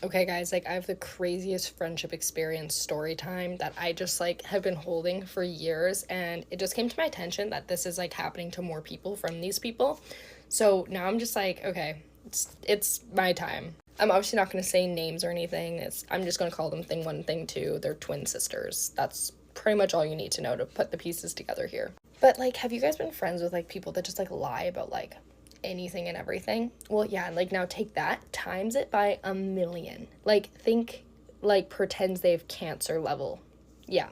Okay, guys, like I have the craziest friendship experience story time that I just like have been holding for years, and it just came to my attention that this is like happening to more people from these people. So now I'm just like, okay, it's my time. I'm obviously not going to say names or anything. I'm just going to call them thing 1, thing 2. They're twin sisters. That's pretty much all you need to know to put the pieces together here. But like, have you guys been friends with like people that just like lie about like anything and everything? Well, yeah, like now take that, times it by a million. Like, think like pretends they have cancer level. Yeah.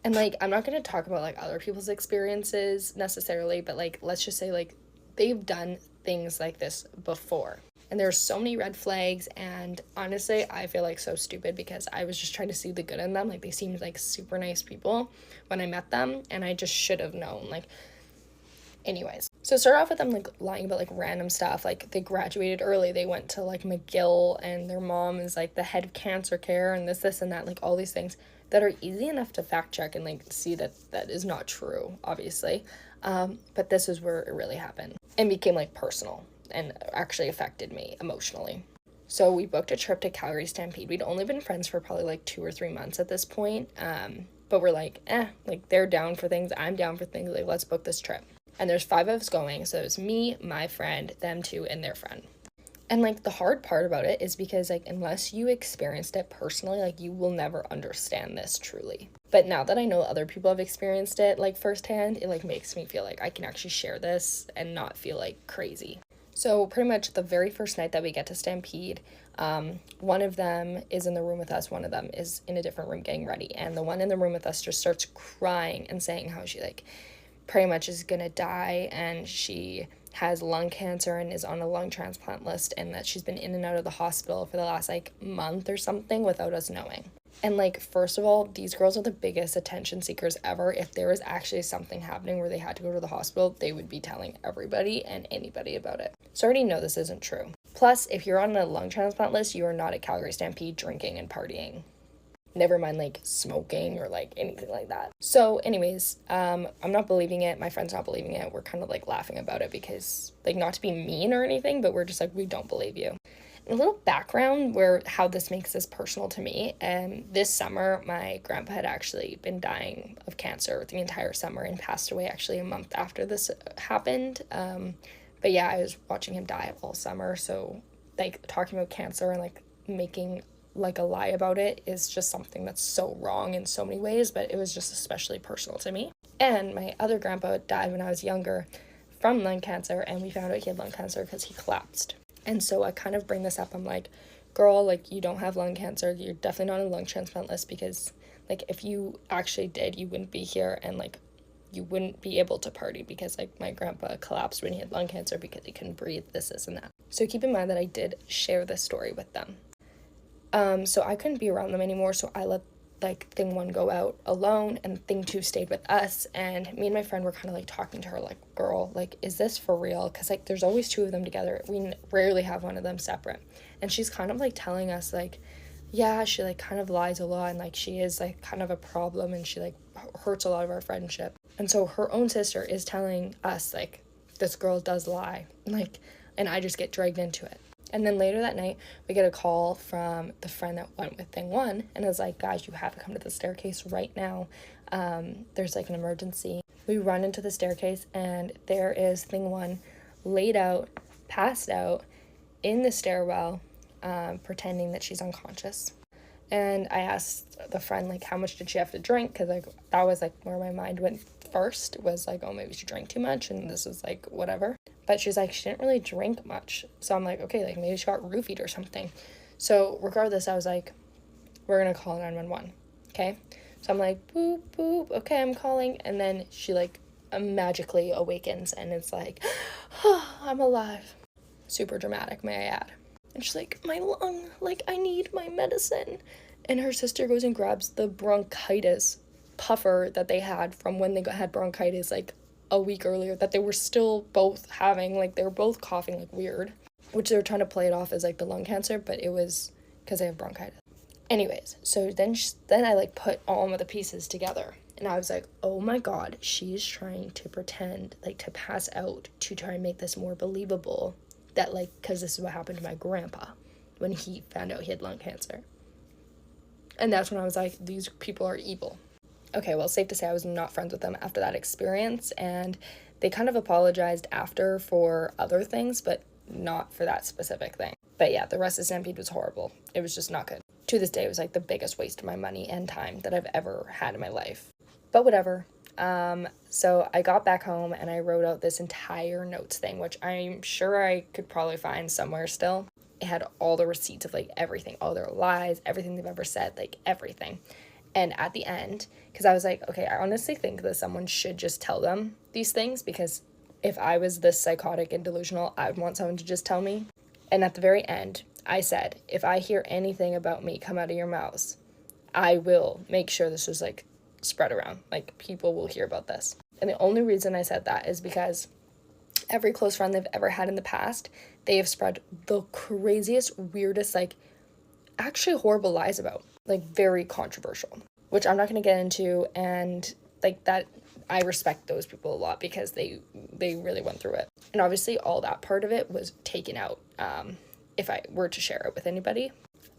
And like, I'm not going to talk about like other people's experiences necessarily, but like, let's just say like they've done things like this before. And there's so many red flags, and honestly, I feel like so stupid because I was just trying to see the good in them. Like, they seemed like super nice people when I met them, and I just should have known. Like, anyways, so start off with them like lying about like random stuff. Like, they graduated early, they went to like McGill, and their mom is like the head of cancer care, and this and that, like all these things that are easy enough to fact check and like see that that is not true, obviously. But this is where it really happened and became like personal and actually affected me emotionally. So we booked a trip to Calgary Stampede. We'd only been friends for probably like 2 or 3 months at this point. But we're like, like they're down for things, I'm down for things, like let's book this trip. And there's 5 of us going, so it's me, my friend, them 2, and their friend. And like the hard part about it is because like unless you experienced it personally, like you will never understand this truly. But now that I know other people have experienced it like firsthand, it like makes me feel like I can actually share this and not feel like crazy. So pretty much the very first night that we get to Stampede, one of them is in the room with us, one of them is in a different room getting ready, and the one in the room with us just starts crying and saying how she like pretty much is gonna die, and she has lung cancer and is on a lung transplant list, and that she's been in and out of the hospital for the last like month or something without us knowing. And like, first of all, these girls are the biggest attention seekers ever. If there was actually something happening where they had to go to the hospital, they would be telling everybody and anybody about it. So I already know this isn't true. Plus, if you're on a lung transplant list, you are not at Calgary Stampede drinking and partying. Never mind like smoking or like anything like that. So anyways, I'm not believing it. My friend's not believing it. We're kind of like laughing about it because like, not to be mean or anything, but we're just like, we don't believe you. A little background where how this makes this personal to me. This summer, my grandpa had actually been dying of cancer the entire summer and passed away actually a month after this happened. But yeah, I was watching him die all summer. So like talking about cancer and like making like a lie about it is just something that's so wrong in so many ways, but it was just especially personal to me. And my other grandpa died when I was younger from lung cancer, and we found out he had lung cancer because he collapsed. And so I kind of bring this up. I'm like, girl, like, you don't have lung cancer. You're definitely not on a lung transplant list because, like, if you actually did, you wouldn't be here, and, like, you wouldn't be able to party because, like, my grandpa collapsed when he had lung cancer because he couldn't breathe, this, and that. So keep in mind that I did share this story with them. So I couldn't be around them anymore, so I let like thing 1 go out alone, and thing 2 stayed with us. And me and my friend were kind of like talking to her like, girl, like, is this for real? Because like there's always 2 of them together, we rarely have one of them separate. And she's kind of like telling us like, yeah, she like kind of lies a lot, and like she is like kind of a problem, and she like hurts a lot of our friendship. And so her own sister is telling us like, this girl does lie, like, and I just get dragged into it. And then later that night, we get a call from the friend that went with thing 1, and is like, guys, you have to come to the staircase right now. There's like an emergency. We run into the staircase, and there is thing 1 laid out, passed out in the stairwell, pretending that she's unconscious. And I asked the friend, like, how much did she have to drink? Because like that was like where my mind went first, was like, oh, maybe she drank too much, and this is like whatever. But she's like, she didn't really drink much. So I'm like, okay, like maybe she got roofied or something. So regardless, I was like, we're gonna call 911, okay? So I'm like, boop, boop, okay, I'm calling. And then she like magically awakens, and it's like, oh, I'm alive. Super dramatic, may I add. And she's like, my lung, like, I need my medicine. And her sister goes and grabs the bronchitis puffer that they had from when they had bronchitis like a week earlier, that they were still both having. Like, they were both coughing like weird, which they were trying to play it off as like the lung cancer, but it was because they have bronchitis. Anyways, so then I like put all of the pieces together, and I was like, oh my god, she's trying to pretend like to pass out to try and make this more believable, that like, because this is what happened to my grandpa. when he found out he had lung cancer. And that's when I was like, these people are evil. Okay, well, safe to say I was not friends with them after that experience, and they kind of apologized after for other things, but not for that specific thing. But yeah, the rest of Stampede was horrible. It was just not good. To this day, it was like the biggest waste of my money and time that I've ever had in my life. But whatever. So I got back home and I wrote out this entire notes thing, which I'm sure I could probably find somewhere still. It had all the receipts of like everything, all their lies, everything they've ever said, like everything. And at the end, because I was like, okay, I honestly think that someone should just tell them these things, because if I was this psychotic and delusional, I would want someone to just tell me. And at the very end, I said, if I hear anything about me come out of your mouths, I will make sure this is like spread around. Like, people will hear about this. And the only reason I said that is because every close friend they've ever had in the past, they have spread the craziest, weirdest, like, actually horrible lies about. Like, very controversial. Which I'm not going to get into, and, like, that, I respect those people a lot because they really went through it. And obviously all that part of it was taken out if I were to share it with anybody.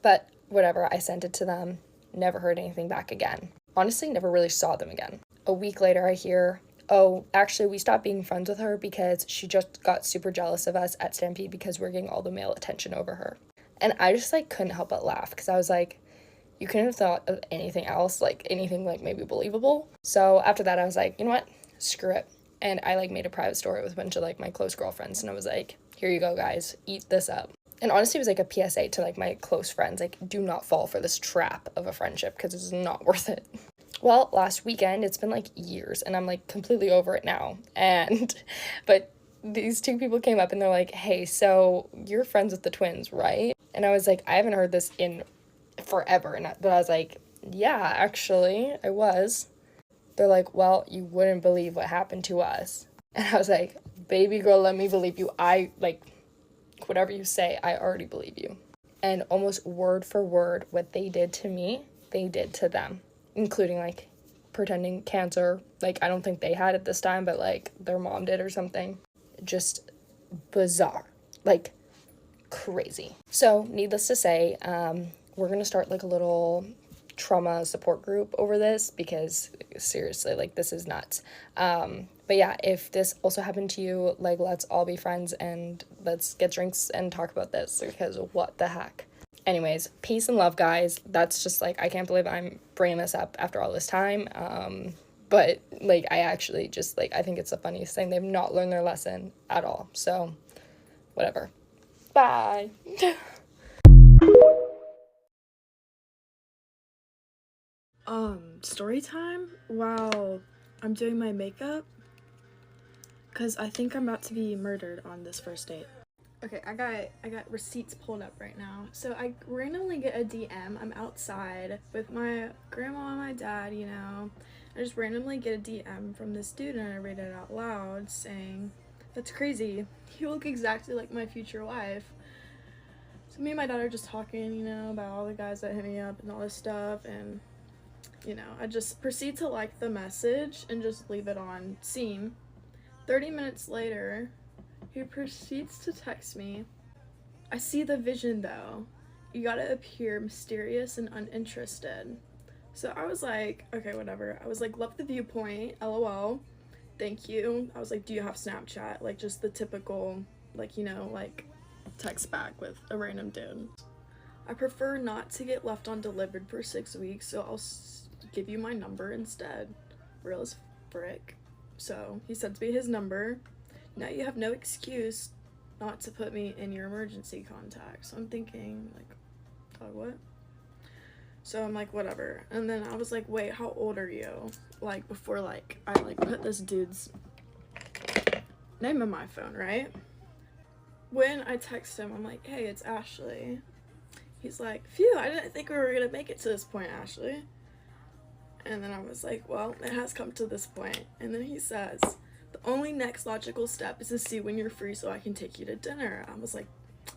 But whatever, I sent it to them, never heard anything back again. Honestly, never really saw them again. A week later, I hear, oh, actually, we stopped being friends with her because she just got super jealous of us at Stampede because we're getting all the male attention over her. And I just, like, couldn't help but laugh because I was like, you couldn't have thought of anything else, like, anything, like, maybe believable. So after that, I was like, you know what? Screw it. And I, like, made a private story with a bunch of, like, my close girlfriends, and I was like, here you go, guys. Eat this up. And honestly, it was, like, a PSA to, like, my close friends. Like, do not fall for this trap of a friendship because it's not worth it. Well, last weekend, it's been, like, years, and I'm, like, completely over it now. But these two people came up, and they're like, hey, so you're friends with the twins, right? And I was like, I haven't heard this in forever. But I was like, yeah, actually, I was. They're like, well, you wouldn't believe what happened to us. And I was like, baby girl, let me believe you. Whatever you say, I already believe you. And almost word for word, what they did to me, they did to them, including, like, pretending cancer. Like, I don't think they had it this time, but, like, their mom did or something. Just bizarre. Like, crazy. So, needless to say, we're gonna start, like, a little trauma support group over this because, seriously, like, this is nuts. But yeah, if this also happened to you, like, let's all be friends and let's get drinks and talk about this, because what the heck. Anyways, peace and love, guys. That's just, like, I can't believe I'm bringing this up after all this time. But, like, I actually just, like, I think it's the funniest thing. They've not learned their lesson at all. So, whatever. Bye. Story time while I'm doing my makeup, because I think I'm about to be murdered on this first date. Okay, I got receipts pulled up right now. So I randomly get a DM. I'm outside with my grandma and my dad, you know. I just randomly get a DM from this dude, and I read it out loud saying, that's crazy. You look exactly like my future wife. So me and my dad are just talking, you know, about all the guys that hit me up and all this stuff, and you know, I just proceed to like the message and just leave it on seen. 30 minutes later, he proceeds to text me. I see the vision though. You gotta appear mysterious and uninterested. So I was like, okay, whatever. I was like, love the viewpoint, lol. Thank you. I was like, do you have Snapchat? Like, just the typical, like, you know, like, text back with a random dude. I prefer not to get left undelivered for 6 weeks, so I'll give you my number instead. Real as frick. So he sends me his number. Now you have no excuse not to put me in your emergency contact. So I'm thinking, like, dog, what? So I'm like, whatever. And then I was like, wait, how old are you? Like, before, like, I, like, put this dude's name in my phone, right? When I text him, I'm like, hey, it's Ashley. He's like, phew, I didn't think we were gonna make it to this point, Ashley. And then I was like, well, it has come to this point. And then he says, the only next logical step is to see when you're free so I can take you to dinner. I was like,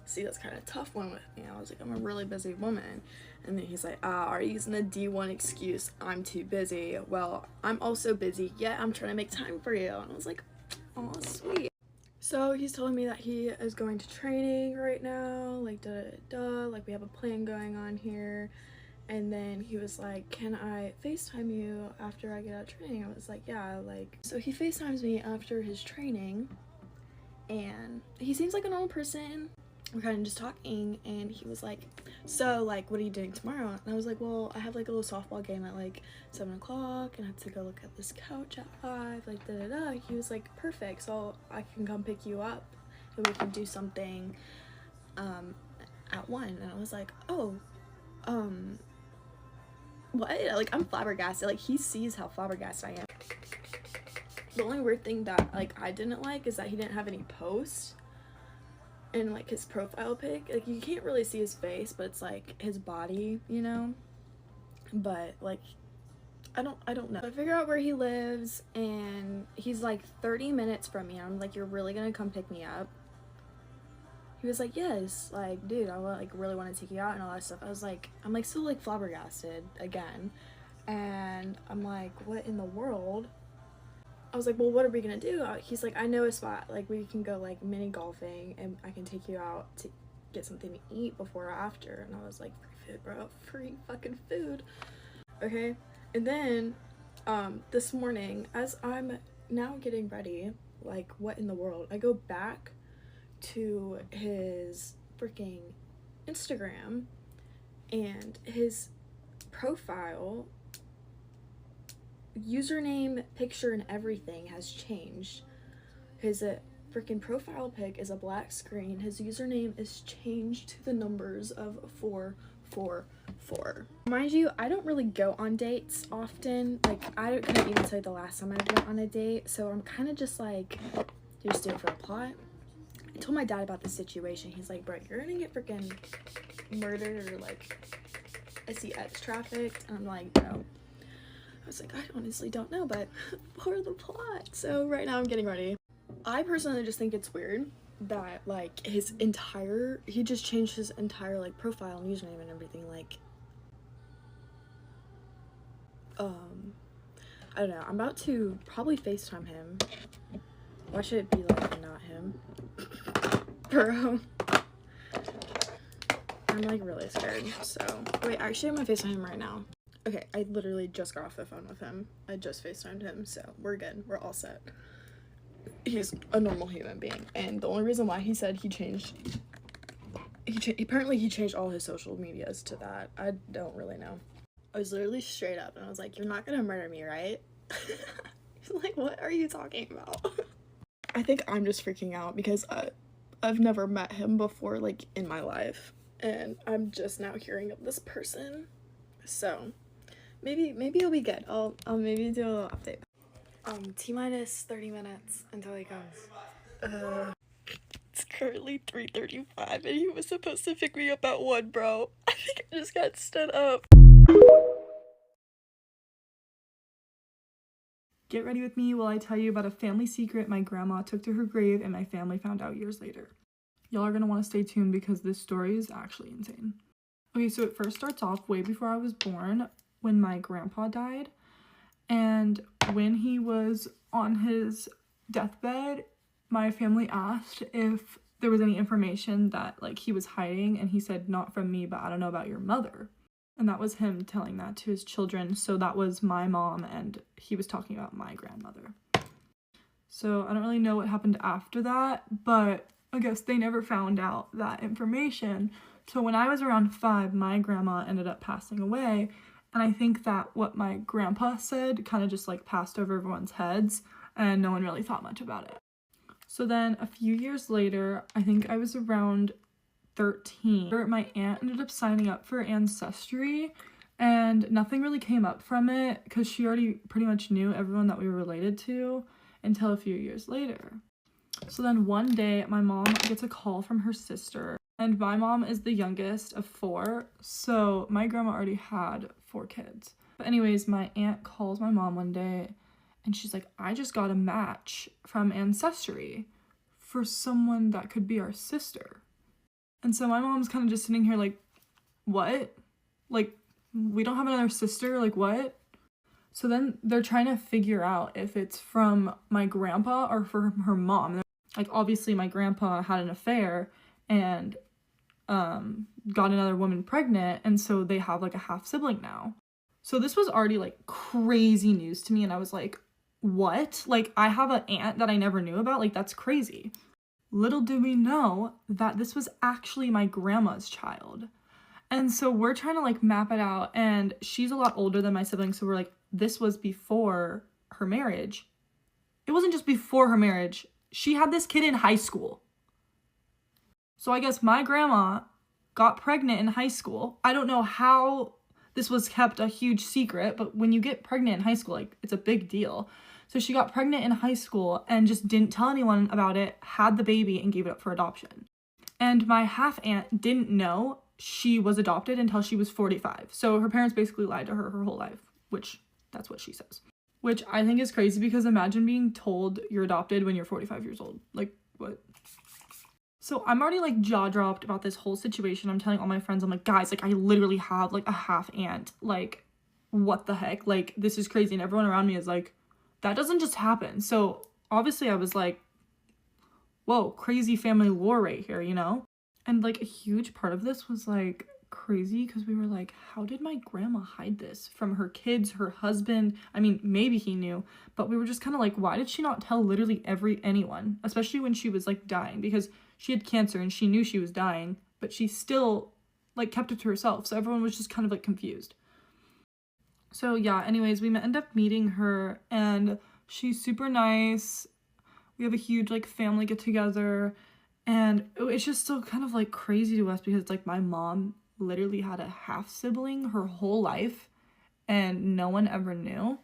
see, that's kind of a tough one with me. I was like, I'm a really busy woman. And then he's like, are you using the D1 excuse? I'm too busy. Well, I'm also busy, yet I'm trying to make time for you. And I was like, oh, sweet. So he's telling me that he is going to training right now, like like we have a plan going on here. And then he was like, can I FaceTime you after I get out of training? I was like, yeah, like, so he FaceTimes me after his training, and he seems like a normal person. We're kind of just talking, and he was like, so, like, what are you doing tomorrow? And I was like, well, I have, like, a little softball game at, like, 7 o'clock, and I have to go look at this couch at 5, like, da-da-da. He was like, perfect, so I can come pick you up, and we can do something, at 1. And I was like, oh, what? Like, I'm flabbergasted. Like, he sees how flabbergasted I am. The only weird thing that, like, I didn't like is that he didn't have any posts in, like, his profile pic. Like, you can't really see his face, but it's, like, his body, you know? But, like, I don't know. I figure out where he lives, and he's, like, 30 minutes from me. I'm like, you're really gonna come pick me up? He was like, yes, like, dude, I like really want to take you out and all that stuff. I was like, I'm like still like flabbergasted again, and I'm like, what in the world? I was like, well, what are we gonna do? He's like, I know a spot, like we can go like mini golfing, and I can take you out to get something to eat before or after. And I was like, free food, bro, free fucking food. Okay, and then this morning, as I'm now getting ready, like, what in the world? I go back to his freaking Instagram, and his profile username, picture, and everything has changed. His freaking profile pic is a black screen. His username is changed to the numbers of 444. Mind you, I don't really go on dates often. Like, I couldn't even tell you the last time I went on a date, so I'm kind of just like, you just do it for the plot. I told my dad about the situation. He's like, bro, you're gonna get freaking murdered or like SEX trafficked. And I'm like, bro, I was like, I honestly don't know, but for the plot. So right now I'm getting ready. I personally just think it's weird that like he just changed his entire like profile and username and everything. Like, I don't know. I'm about to probably FaceTime him. Why should it be like not him? Bro, I'm like really scared. So wait, actually I'm gonna FaceTime him right now. Okay, I literally just got off the phone with him. I just FaceTimed him, so we're good. We're all set. He's a normal human being, and the only reason why he said apparently he changed all his social medias to that. I don't really know. I was literally straight up, and I was like, you're not gonna murder me, right? He's like, what are you talking about? I think I'm just freaking out because I've never met him before, like, in my life, and I'm just now hearing of this person. So maybe it'll be good. I'll maybe do a little update. T-minus 30 minutes until he comes. It's currently 3:35, and he was supposed to pick me up at 1, bro. I think I just got stood up. Get ready with me while I tell you about a family secret my grandma took to her grave and my family found out years later. Y'all are gonna want to stay tuned because this story is actually insane. Okay, so it first starts off way before I was born, when my grandpa died. And when he was on his deathbed, my family asked if there was any information that like he was hiding, and he said, not from me, but I don't know about your mother. And that was him telling that to his children. So that was my mom, and he was talking about my grandmother. So I don't really know what happened after that, but I guess they never found out that information. So when I was around 5, my grandma ended up passing away. And I think that what my grandpa said kind of just like passed over everyone's heads, and no one really thought much about it. So then a few years later, I think I was around 13, my aunt ended up signing up for Ancestry, and nothing really came up from it because she already pretty much knew everyone that we were related to until a few years later. So then one day my mom gets a call from her sister, and my mom is the youngest of 4, so my grandma already had 4 kids. But anyways, my aunt calls my mom one day and she's like, I just got a match from Ancestry for someone that could be our sister. And so my mom's kind of just sitting here like, what? Like, we don't have another sister? Like, what? So then they're trying to figure out if it's from my grandpa or from her mom. Like, obviously my grandpa had an affair and got another woman pregnant, and so they have like a half sibling now. So this was already like crazy news to me, and I was like, what? Like, I have an aunt that I never knew about? Like, that's crazy. Little did we know that this was actually my grandma's child. And so we're trying to like map it out, and she's a lot older than my siblings, so we're like, this was before her marriage. It wasn't just before her marriage. She had this kid in high school. So I guess my grandma got pregnant in high school. I don't know how this was kept a huge secret, but when you get pregnant in high school, like, it's a big deal. So she got pregnant in high school and just didn't tell anyone about it, had the baby, and gave it up for adoption. And my half aunt didn't know she was adopted until she was 45. So her parents basically lied to her whole life, which that's what she says. Which I think is crazy, because imagine being told you're adopted when you're 45 years old. Like, what? So I'm already like jaw dropped about this whole situation. I'm telling all my friends, I'm like, guys, like, I literally have like a half aunt. Like, what the heck? Like, this is crazy. And everyone around me is like, that doesn't just happen. So obviously I was like, whoa, crazy family lore right here, you know? And like a huge part of this was like crazy, because we were like, how did my grandma hide this from her kids, her husband? I mean, maybe he knew, but we were just kind of like, why did she not tell literally anyone, especially when she was like dying? Because she had cancer and she knew she was dying, but she still like kept it to herself. So everyone was just kind of like confused. So yeah, anyways, we end up meeting her, and she's super nice. We have a huge like family get together, and it's just still kind of like crazy to us, because like my mom literally had a half sibling her whole life and no one ever knew.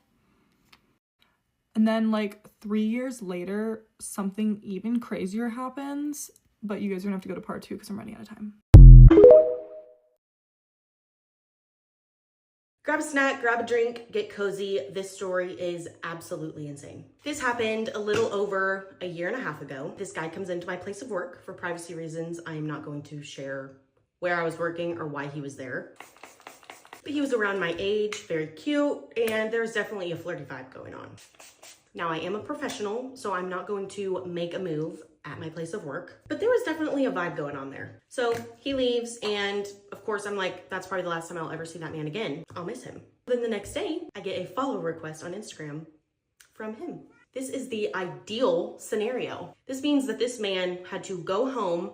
And then like 3 years later, something even crazier happens, but you guys are gonna have to go to part 2 because I'm running out of time. Grab a snack, grab a drink, get cozy. This story is absolutely insane. This happened a little over a year and a half ago. This guy comes into my place of work. For privacy reasons, I am not going to share where I was working or why he was there. But he was around my age, very cute, and there's definitely a flirty vibe going on. Now, I am a professional, so I'm not going to make a move at my place of work, but there was definitely a vibe going on there. So he leaves, and of course I'm like, that's probably the last time I'll ever see that man again. I'll miss him. Then the next day, I get a follow request on Instagram from him. This is the ideal scenario. This means that this man had to go home,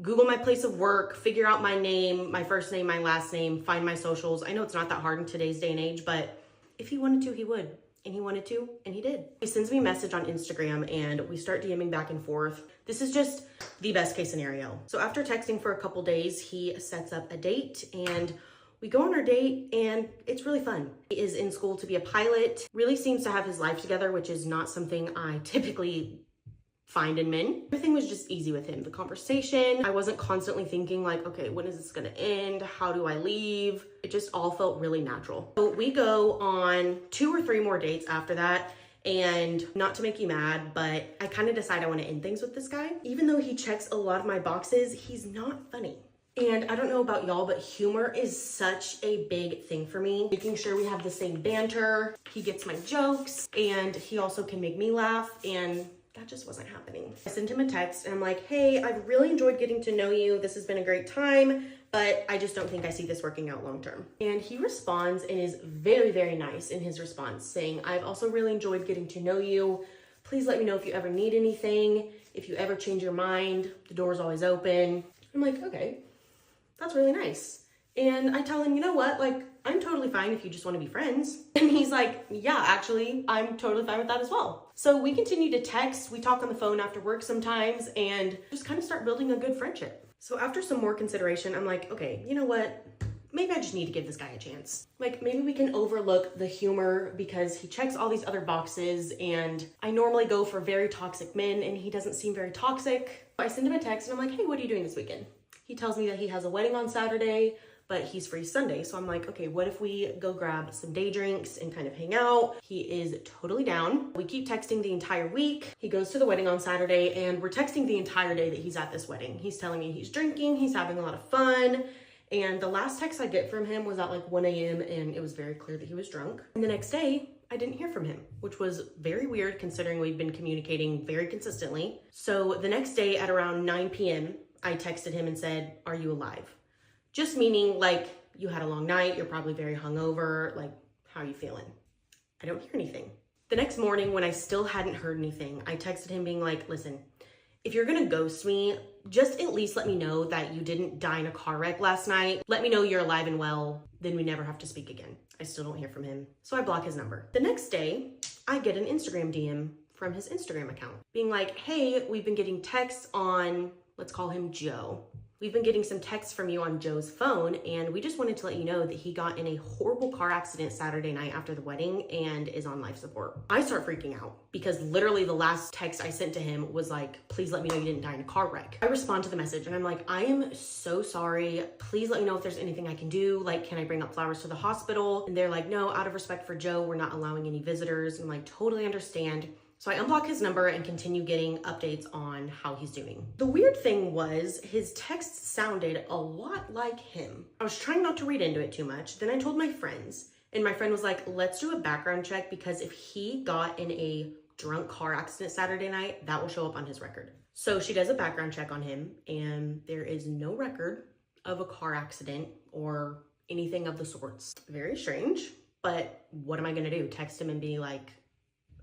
Google my place of work, figure out my name, my first name, my last name, find my socials. I know it's not that hard in today's day and age, but if he wanted to, he would. And he wanted to, and he did. He sends me a message on Instagram, and we start DMing back and forth. This is just the best case scenario. So after texting for a couple days, he sets up a date, and we go on our date, and it's really fun. He is in school to be a pilot, really seems to have his life together, which is not something I typically find in men. Everything was just easy with him. The conversation, I wasn't constantly thinking like, okay, when is this gonna end? How do I leave? It just all felt really natural. So we go on 2 or 3 more dates after that. And not to make you mad, but I kind of decide I want to end things with this guy. Even though he checks a lot of my boxes, he's not funny. And I don't know about y'all, but humor is such a big thing for me. Making sure we have the same banter. He gets my jokes, and he also can make me laugh, and that just wasn't happening. I sent him a text and I'm like, hey, I've really enjoyed getting to know you. This has been a great time, but I just don't think I see this working out long term. And he responds and is very, very nice in his response, saying, I've also really enjoyed getting to know you. Please let me know if you ever need anything. If you ever change your mind, the door's always open. I'm like, okay, that's really nice. And I tell him, you know what, like, I'm totally fine if you just want to be friends. And he's like, yeah, actually, I'm totally fine with that as well. So we continue to text, we talk on the phone after work sometimes, and just kind of start building a good friendship. So after some more consideration, I'm like, okay, you know what? Maybe I just need to give this guy a chance. Like, maybe we can overlook the humor because he checks all these other boxes, and I normally go for very toxic men, and he doesn't seem very toxic. I send him a text, and I'm like, hey, what are you doing this weekend? He tells me that he has a wedding on Saturday, but he's free Sunday. So I'm like, okay, what if we go grab some day drinks and kind of hang out? He is totally down. We keep texting the entire week. He goes to the wedding on Saturday, and we're texting the entire day that he's at this wedding. He's telling me he's drinking, he's having a lot of fun. And the last text I get from him was at like 1 a.m. and it was very clear that he was drunk. And the next day, I didn't hear from him, which was very weird considering we'd been communicating very consistently. So the next day at around 9 p.m., I texted him and said, "Are you alive?" Just meaning like, you had a long night, you're probably very hungover, like, how are you feeling? I don't hear anything. The next morning when I still hadn't heard anything, I texted him being like, "Listen, if you're gonna ghost me, just at least let me know that you didn't die in a car wreck last night. Let me know you're alive and well, then we never have to speak again." I still don't hear from him, so I block his number. The next day, I get an Instagram DM from his Instagram account being like, "Hey, we've been getting texts on," let's call him Joe. "We've been getting some texts from you on Joe's phone, and we just wanted to let you know that he got in a horrible car accident Saturday night after the wedding and is on life support." I start freaking out because literally the last text I sent to him was like, "Please let me know you didn't die in a car wreck." I respond to the message and I'm like, "I am so sorry. Please let me know if there's anything I can do. Like, can I bring up flowers to the hospital?" And they're like, "No, out of respect for Joe, we're not allowing any visitors." And I'm like, "Totally understand." So I unblock his number and continue getting updates on how he's doing. The weird thing was his texts sounded a lot like him. I was trying not to read into it too much. Then I told my friends, and my friend was like, "Let's do a background check because if he got in a drunk car accident Saturday night, that will show up on his record." So she does a background check on him and there is no record of a car accident or anything of the sorts. Very strange, but what am I gonna do? Text him and be like,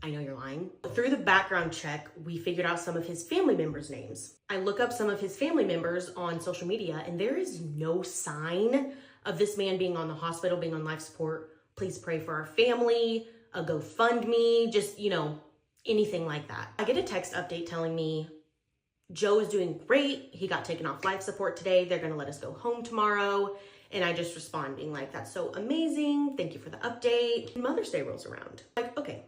"I know you're lying." Through the background check, we figured out some of his family members' names. I look up some of his family members on social media and there is no sign of this man being on the hospital, being on life support. "Please pray for our family," a GoFundMe, just, anything like that. I get a text update telling me Joe is doing great. He got taken off life support today. They're gonna let us go home tomorrow. And I just respond being like, "That's so amazing. Thank you for the update." Mother's Day rolls around. Like, okay,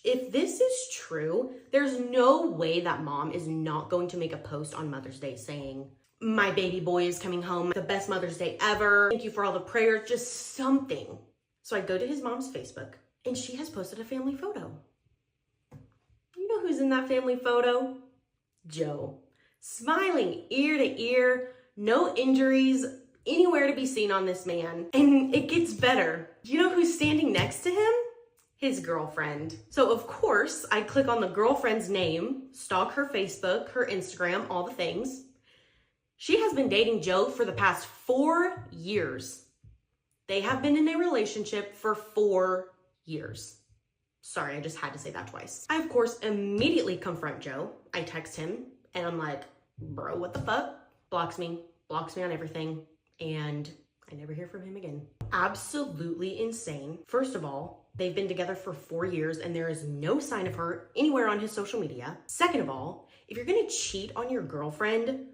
if this is true, there's no way that mom is not going to make a post on Mother's Day saying, "My baby boy is coming home. The best Mother's Day ever. Thank you for all the prayers," just something. So I go to his mom's Facebook and she has posted a family photo. You know who's in that family photo? Joe. Smiling ear to ear, no injuries anywhere to be seen on this man. And it gets better. You know who's standing next to him? His girlfriend. So of course, I click on the girlfriend's name, stalk her Facebook, her Instagram, all the things. She has been dating Joe for the past 4 years. They have been in a relationship for 4 years. Sorry, I just had to say that twice. I, of course, immediately confront Joe. I text him and I'm like, "Bro, what the fuck?" Blocks me on everything, and I never hear from him again. Absolutely insane. First of all, they've been together for 4 years and there is no sign of her anywhere on his social media. Second of all, if you're gonna cheat on your girlfriend,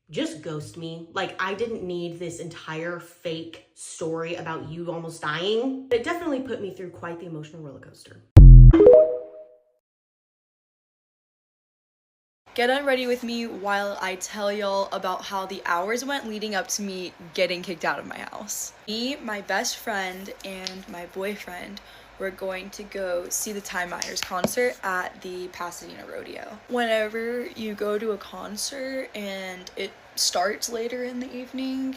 just ghost me. Like, I didn't need this entire fake story about you almost dying. It definitely put me through quite the emotional roller coaster. Get unready with me while I tell y'all about how the hours went leading up to me getting kicked out of my house. Me, my best friend, and my boyfriend were going to go see the Time Miners concert at the Pasadena Rodeo. Whenever you go to a concert and it starts later in the evening,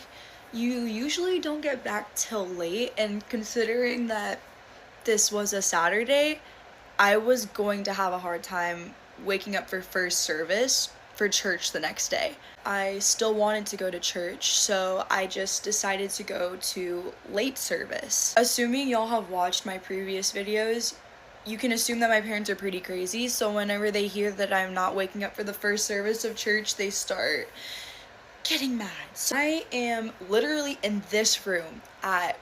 you usually don't get back till late, and considering that this was a Saturday, I was going to have a hard time waking up for first service for church the next day. I still wanted to go to church, so I just decided to go to late service. Assuming y'all have watched my previous videos, you can assume that my parents are pretty crazy, so whenever they hear that I'm not waking up for the first service of church, they start getting mad. So I am literally in this room at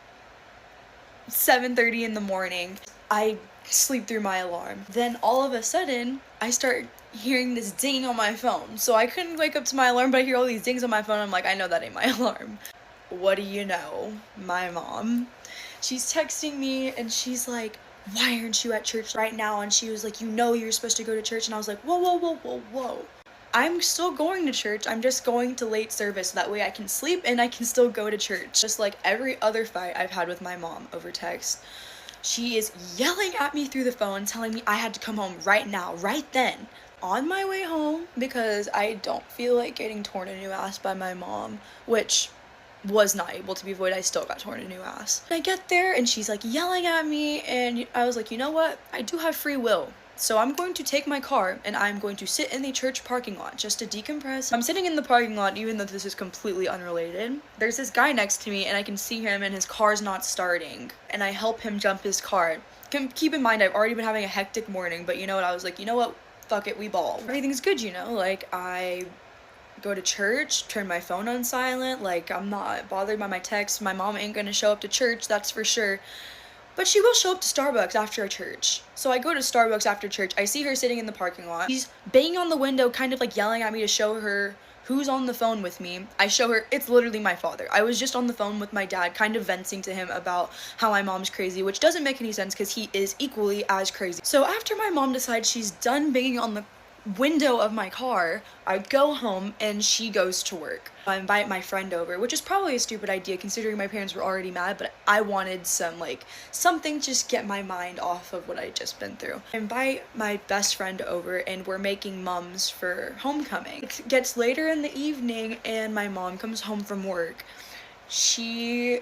7:30 in the morning. I sleep through my alarm. Then all of a sudden, I start hearing this ding on my phone. So I couldn't wake up to my alarm, but I hear all these dings on my phone. I'm like, I know that ain't my alarm. What do you know? My mom. She's texting me and she's like, "Why aren't you at church right now?" And she was like, "You know you're supposed to go to church." And I was like, whoa, whoa, whoa, whoa, whoa. I'm still going to church. I'm just going to late service. That way I can sleep and I can still go to church. Just like every other fight I've had with my mom over text. She is yelling at me through the phone, telling me I had to come home right now, right then, on my way home, because I don't feel like getting torn a new ass by my mom, which was not able to be avoided. I still got torn a new ass. I get there and she's like yelling at me, and I was like, you know what? I do have free will. So I'm going to take my car and I'm going to sit in the church parking lot just to decompress. I'm sitting in the parking lot even though this is completely unrelated. There's this guy next to me and I can see him and his car's not starting. And I help him jump his car. Keep in mind, I've already been having a hectic morning, but you know what? I was like, you know what? Fuck it, we ball. Everything's good, you know? Like, I go to church, turn my phone on silent, like, I'm not bothered by my texts. My mom ain't gonna show up to church, that's for sure. But she will show up to Starbucks after church. So I go to Starbucks after church. I see her sitting in the parking lot. She's banging on the window, kind of like yelling at me to show her who's on the phone with me. I show her, it's literally my father. I was just on the phone with my dad, kind of venting to him about how my mom's crazy, which doesn't make any sense because he is equally as crazy. So after my mom decides she's done banging on the window of my car, I go home and she goes to work. I invite my friend over, which is probably a stupid idea considering my parents were already mad, but I wanted something to just get my mind off of what I'd just been through. I invite my best friend over and we're making mums for homecoming. It gets later in the evening and my mom comes home from work. She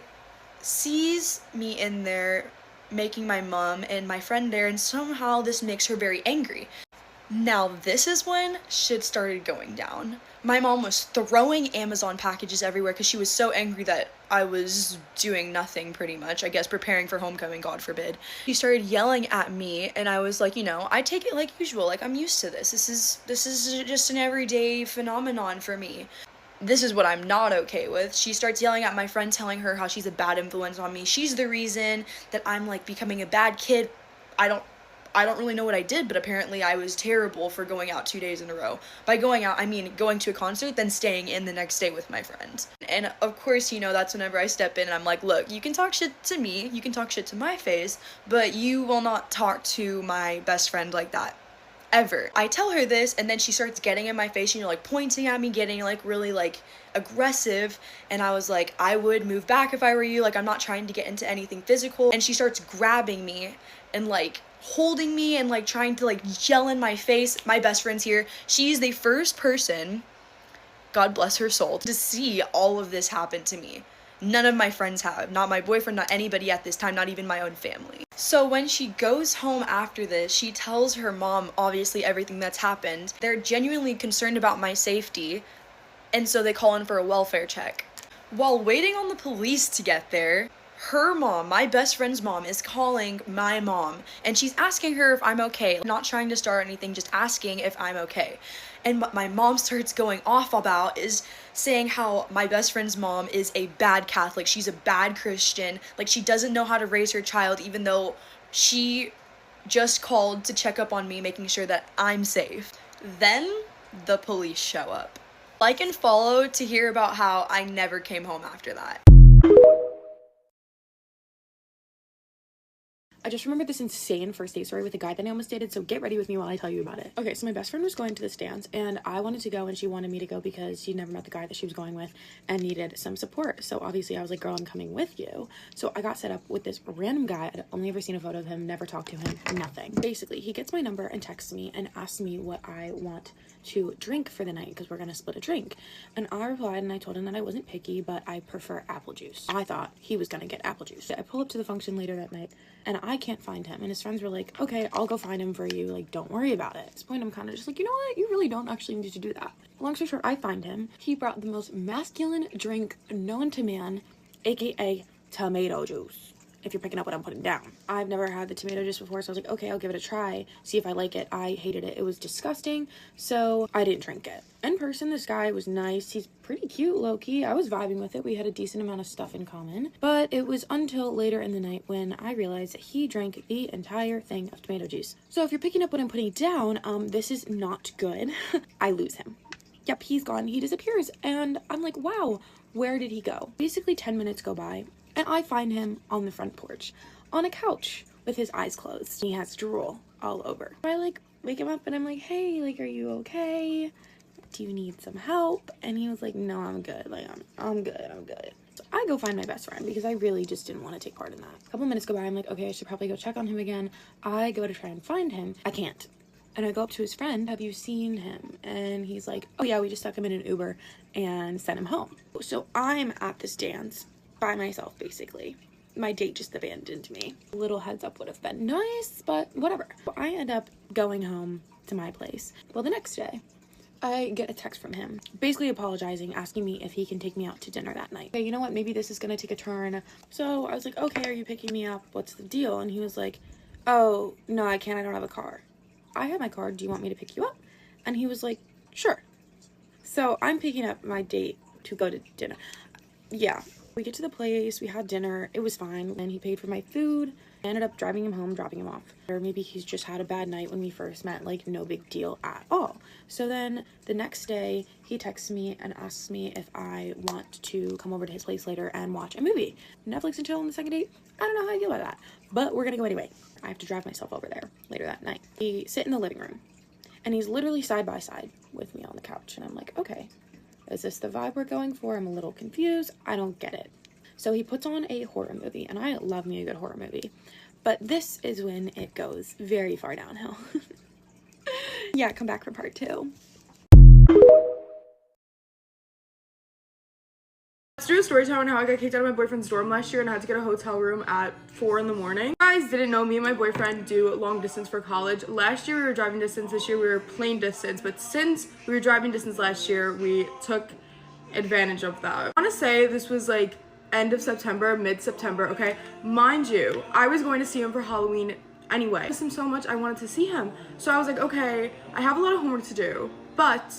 sees me in there making my mom and my friend there, and somehow this makes her very angry. Now this is when shit started going down. My mom was throwing Amazon packages everywhere because she was so angry that I was doing nothing pretty much, I guess preparing for homecoming, God forbid. She started yelling at me and I was like, you know, I take it like usual, like I'm used to this. This is just an everyday phenomenon for me. This is what I'm not okay with. She starts yelling at my friend, telling her how she's a bad influence on me. She's the reason that I'm like becoming a bad kid. I don't really know what I did, but apparently I was terrible for going out 2 days in a row. By going out, I mean going to a concert, then staying in the next day with my friends. And of course, you know, that's whenever I step in and I'm like, look, you can talk shit to me, you can talk shit to my face, but you will not talk to my best friend like that. Ever. I tell her this and then she starts getting in my face, you know, like pointing at me, getting like really like aggressive, and I was like, I would move back if I were you, like I'm not trying to get into anything physical. And she starts grabbing me and like holding me and like trying to like yell in my face. My best friend's here. She's the first person, God bless her soul, to see all of this happen to me. None of my friends have, not my boyfriend, not anybody at this time, not even my own family. So when she goes home after this, she tells her mom obviously everything that's happened. They're genuinely concerned about my safety, and so they call in for a welfare check. While waiting on the police to get there, her mom, my best friend's mom, is calling my mom and she's asking her if I'm okay. Not trying to start anything, just asking if I'm okay. And what my mom starts going off about is saying how my best friend's mom is a bad Catholic. She's a bad Christian. Like she doesn't know how to raise her child, even though she just called to check up on me, making sure that I'm safe. Then the police show up. Like and follow to hear about how I never came home after that. I just remembered this insane first date story with a guy that I almost dated, so get ready with me while I tell you about it. Okay, so my best friend was going to this dance, and I wanted to go, and she wanted me to go because she'd never met the guy that she was going with and needed some support. So obviously I was like, girl, I'm coming with you. So I got set up with this random guy. I'd only ever seen a photo of him, never talked to him, nothing. Basically, he gets my number and texts me and asks me what I want to drink for the night because we're gonna split a drink. And I replied and I told him that I wasn't picky, but I prefer apple juice. I thought he was gonna get apple juice. I pull up to the function later that night and I can't find him, and his friends were like, okay, I'll go find him for you, like don't worry about it. At this point I'm kind of just like, you know what, you really don't actually need to do that. Long story short, I find him. He brought the most masculine drink known to man, aka tomato juice, if you're picking up what I'm putting down. I've never had the tomato juice before, so I was like, okay, I'll give it a try, see if I like it. I hated it. It was disgusting, so I didn't drink it. In person, this guy was nice. He's pretty cute, low-key. I was vibing with it. We had a decent amount of stuff in common, but it was until later in the night when I realized that he drank the entire thing of tomato juice. So if you're picking up what I'm putting down, this is not good. I lose him. Yep, he's gone. He disappears, and I'm like, wow, where did he go? Basically 10 minutes go by, and I find him on the front porch, on a couch, with his eyes closed. He has drool all over. I like wake him up and I'm like, hey, like, are you okay? Do you need some help? And he was like, no, I'm good. Like, I'm good. So I go find my best friend because I really just didn't want to take part in that. A couple minutes go by. I'm like, okay, I should probably go check on him again. I go to try and find him. I can't. And I go up to his friend, have you seen him? And he's like, oh yeah, we just stuck him in an Uber and sent him home. So I'm at this dance by myself, basically. My date just abandoned me. A little heads up would have been nice, but whatever. I end up going home to my place. Well, the next day, I get a text from him, basically apologizing, asking me if he can take me out to dinner that night. Okay, you know what, maybe this is gonna take a turn. So I was like, okay, are you picking me up? What's the deal? And he was like, oh, no, I can't, I don't have a car. I have my car, do you want me to pick you up? And he was like, sure. So I'm picking up my date to go to dinner. Yeah, we get to the place, we had dinner, it was fine, and he paid for my food. I ended up driving him home, dropping him off. Or maybe he's just had a bad night when we first met, like no big deal at all. So then the next day, he texts me and asks me if I want to come over to his place later and watch a movie. Netflix and chill on the second date? I don't know how I feel about that, but we're gonna go anyway. I have to drive myself over there later that night. We sit in the living room, and he's literally side by side with me on the couch, and I'm like, okay, is this the vibe we're going for? I'm a little confused. I don't get it. So he puts on a horror movie, and I love me a good horror movie. But this is when it goes very far downhill. Yeah, come back for part 2. Let's do a story time on how I got kicked out of my boyfriend's dorm last year and I had to get a hotel room at 4 in the morning. You guys didn't know, me and my boyfriend do long distance for college. Last year we were driving distance, this year we were plane distance, but since we were driving distance last year, we took advantage of that. I want to say this was like end of September, mid-September, okay? Mind you, I was going to see him for Halloween anyway. I missed him so much, I wanted to see him. So I was like, okay, I have a lot of homework to do, but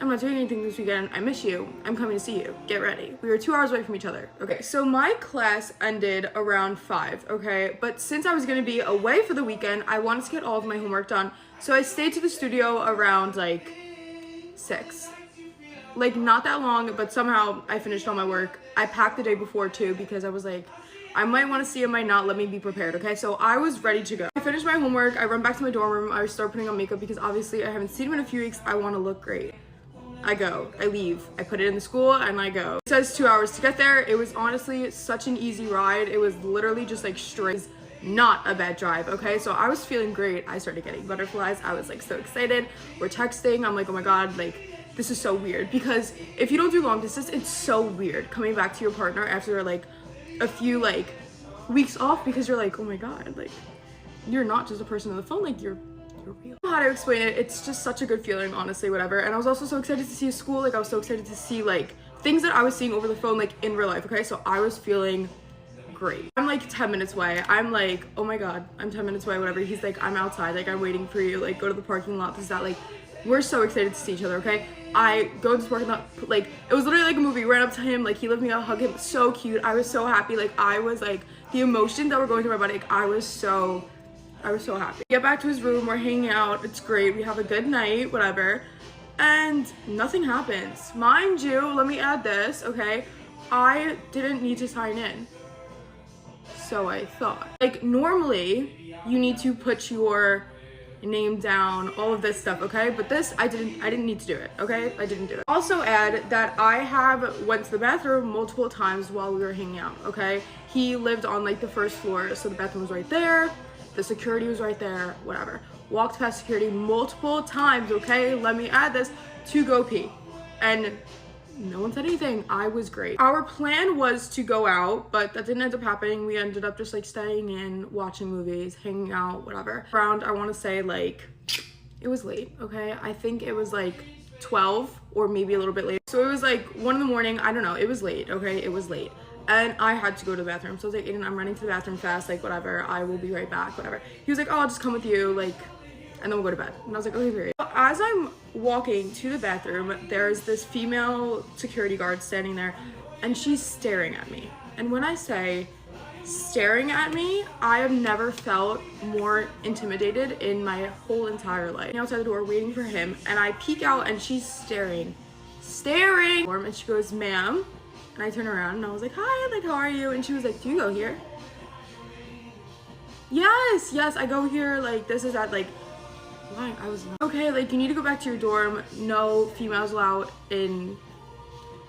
I'm not doing anything this weekend. I miss you. I'm coming to see you. Get ready. We were 2 hours away from each other. Okay, so my class ended around 5, okay? But since I was gonna be away for the weekend, I wanted to get all of my homework done. So I stayed to the studio around like 6. Like not that long, but somehow I finished all my work. I packed the day before too because I was like, I might want to see him, might not, let me be prepared, okay? So I was ready to go. I finished my homework, I run back to my dorm room, I start putting on makeup because obviously I haven't seen him in a few weeks, I want to look great. I go, I leave, I put it in the school and I go. It says 2 hours to get there. It was honestly such an easy ride. It was literally just like straight, not a bad drive, okay? So I was feeling great. I started getting butterflies. I was like so excited. We're texting, I'm like, oh my God, like this is so weird because if you don't do long distance, it's so weird coming back to your partner after like a few like weeks off because you're like, oh my God, like you're not just a person on the phone, like you're real. I don't know how to explain it. It's just such a good feeling, honestly, whatever. And I was also so excited to see his school. Like I was so excited to see like things that I was seeing over the phone, like in real life, okay? So I was feeling great. I'm like 10 minutes away. I'm like, oh my God, I'm 10 minutes away, whatever. He's like, I'm outside, like I'm waiting for you, like go to the parking lot, this, that, like we're so excited to see each other, okay? I go to the parking lot, like it was literally like a movie. Ran up to him, like he lifted me up, hugged him, so cute. I was so happy. Like I was like, the emotions that were going through my body, like I was so happy. Get back to his room, we're hanging out, it's great, we have a good night, whatever, and nothing happens. Mind you, let me add this, okay, I didn't need to sign in. So I thought. Like normally, you need to put your name down, all of this stuff, okay? But this, I didn't need to do it, okay? I didn't do it. Also add that I have went to the bathroom multiple times while we were hanging out, okay? He lived on like the first floor, so the bathroom was right there. The security was right there, whatever. Walked past security multiple times, okay? Let me add this, to go pee. And no one said anything. I was great. Our plan was to go out, but that didn't end up happening. We ended up just like staying in, watching movies, hanging out, whatever. Around, I want to say like, it was late, okay? I think it was like 12 or maybe a little bit later. So it was like 1 in the morning, I don't know, it was late, okay? It was late. And I had to go to the bathroom. So I was like, Aiden, I'm running to the bathroom fast, like whatever, I will be right back, whatever. He was like, oh, I'll just come with you, like, and then we'll go to bed. And I was like, okay, period. As I'm walking to the bathroom, there's this female security guard standing there and she's staring at me. And when I say staring at me, I have never felt more intimidated in my whole entire life. I'm outside the door waiting for him and I peek out and she's staring. And she goes, ma'am. And I turn around and I was like, hi, like, how are you? And she was like, do you go here? Yes, I go here, like, this is that, like, why? I was like, okay, like, you need to go back to your dorm. No females allowed in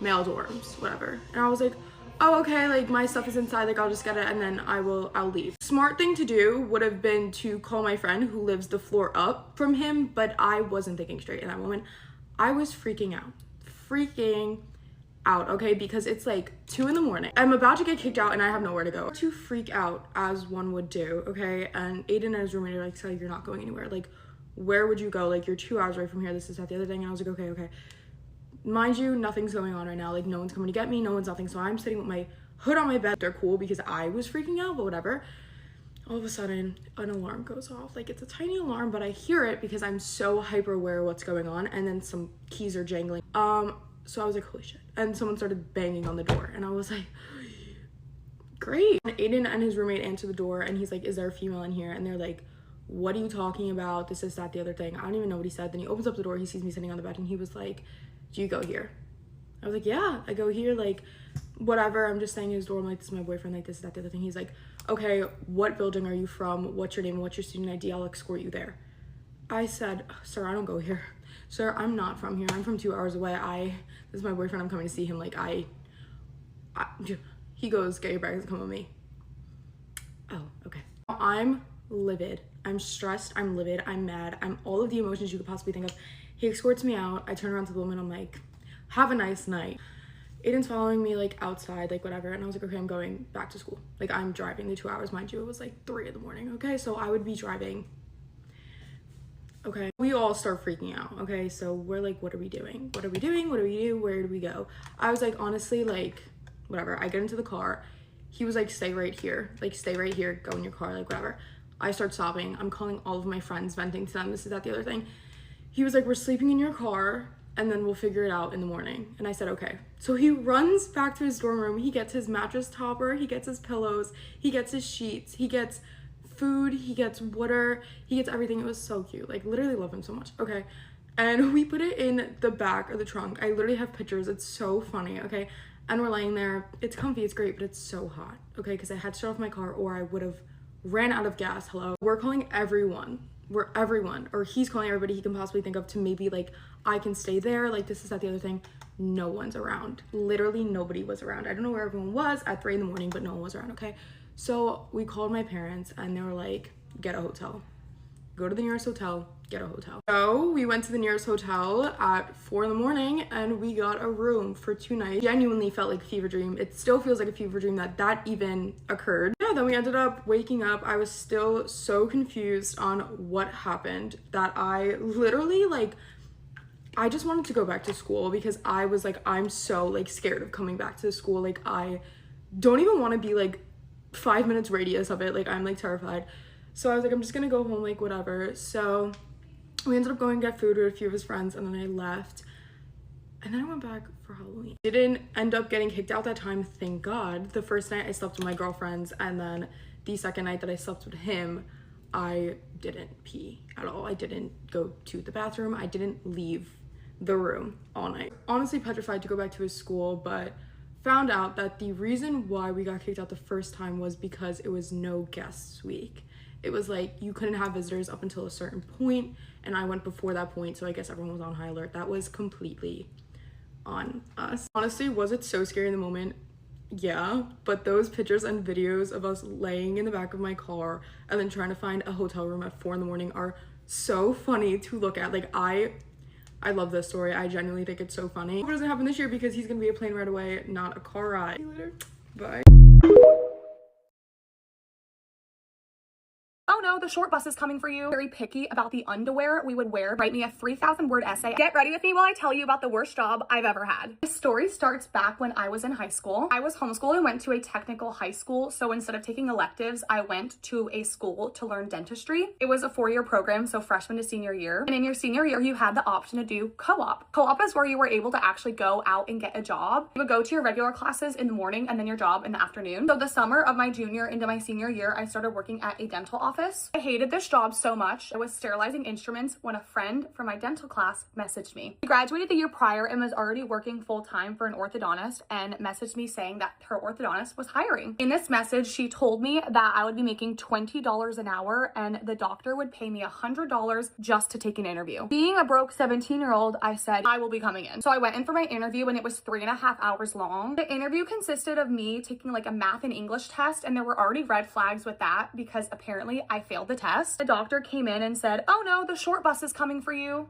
male dorms, whatever. And I was like, oh, okay, like my stuff is inside, like I'll just get it and then I'll leave. Smart thing to do would have been to call my friend who lives the floor up from him, but I wasn't thinking straight in that moment. I was freaking out, okay, because it's like 2 a.m. I'm about to get kicked out and I have nowhere to go. To freak out as one would do, okay, and Aiden and his roommate are like, so you're not going anywhere, like where would you go, like you're 2 hours away from here, this is that, the other thing. And I was like, okay. Mind you, nothing's going on right now, like no one's coming to get me, no one's nothing. So I'm sitting with my hood on my bed. They're cool because I was freaking out, but whatever. All of a sudden an alarm goes off, like it's a tiny alarm, but I hear it because I'm so hyper aware of what's going on, and then some keys are jangling. So I was like, holy shit, and someone started banging on the door and I was like, great. And Aiden and his roommate answer the door and he's like, is there a female in here? And they're like, what are you talking about, this is that, the other thing. I don't even know what he said. Then he opens up the door, he sees me sitting on the bed and he was like, do you go here? I was like, yeah, I go here, like whatever, I'm just staying in his dorm, like this is my boyfriend, like this is that, the other thing. He's like, okay, what building are you from, what's your name, what's your student ID, I'll escort you there. I said, sir, I don't go here. Sir, I'm not from here, I'm from 2 hours away. This is my boyfriend, I'm coming to see him. Like he goes, get your bags and come with me. Oh, okay. I'm livid, I'm stressed, I'm livid, I'm mad, I'm all of the emotions you could possibly think of. He escorts me out. I turn around to the woman, I'm like, have a nice night. Aiden's following me like outside, like whatever, and I was like, okay, I'm going back to school. Like I'm driving the 2 hours, mind you, it was like 3 a.m, okay? So I would be driving. Okay, we all start freaking out, okay? So we're like, what are we doing? What do? Where do we go? I was like, honestly, like, whatever. I get into the car. He was like, stay right here, go in your car, like whatever. I start sobbing. I'm calling all of my friends, venting to them, this is that, the other thing. He was like, we're sleeping in your car and then we'll figure it out in the morning. And I said, okay. So he runs back to his dorm room. He gets his mattress topper, he gets his pillows, he gets his sheets, he gets food, he gets water, he gets everything. It was so cute. Like literally love him so much. Okay. And we put it in the back of the trunk. I literally have pictures. It's so funny. Okay. And we're laying there. It's comfy, it's great, but it's so hot. Okay. Because I had to shut off my car or I would have ran out of gas. Hello. We're calling everyone. Or he's calling everybody he can possibly think of to maybe like, I can stay there, like this is that, the other thing. No one's around. Literally nobody was around. I don't know where everyone was at 3 a.m, but no one was around, okay? So we called my parents and they were like, get a hotel. Go to the nearest hotel, get a hotel. So we went to the nearest hotel at 4 a.m. and we got a room for 2 nights. Genuinely felt like a fever dream. It still feels like a fever dream that even occurred. Yeah, then we ended up waking up. I was still so confused on what happened that I literally I just wanted to go back to school because I was like, I'm so like scared of coming back to school. Like I don't even want to be like 5 minutes radius of it. Like I'm like terrified. So I was like, I'm just gonna go home, like whatever. So we ended up going to get food with a few of his friends and then I left. And then I went back for Halloween. Didn't end up getting kicked out that time, thank God. The first night I slept with my girlfriends and then the second night that I slept with him, I didn't pee at all. I didn't go to the bathroom. I didn't leave the room all night. Honestly petrified to go back to his school, but found out that the reason why we got kicked out the first time was because it was no guests week. It was like you couldn't have visitors up until a certain point, and I went before that point, so I guess everyone was on high alert. That was completely on us. Honestly, was it so scary in the moment? Yeah, but those pictures and videos of us laying in the back of my car and then trying to find a hotel room at 4 a.m. are so funny to look at. Like I love this story. I genuinely think it's so funny. Hope it doesn't happen this year because he's gonna be a plane ride away, not a car ride. See you later. Bye. Oh no, the short bus is coming for you. Very picky about the underwear we would wear. Write me a 3,000-word essay. Get ready with me while I tell you about the worst job I've ever had. This story starts back when I was in high school. I was homeschooled and went to a technical high school. So instead of taking electives, I went to a school to learn dentistry. It was a 4-year program, so freshman to senior year. And in your senior year, you had the option to do co-op. Co-op is where you were able to actually go out and get a job. You would go to your regular classes in the morning and then your job in the afternoon. So the summer of my junior into my senior year, I started working at a dental office. office. I hated this job so much. I was sterilizing instruments when a friend from my dental class messaged me. She graduated the year prior and was already working full-time for an orthodontist and messaged me saying that her orthodontist was hiring. In this message, she told me that I would be making $20 an hour and the doctor would pay me $100 just to take an interview. Being a broke 17-year-old, I said, I will be coming in. So I went in for my interview and it was 3.5 hours long. The interview consisted of me taking like a math and English test, and there were already red flags with that because apparently I failed the test. The doctor came in and said, oh no, the short bus is coming for you.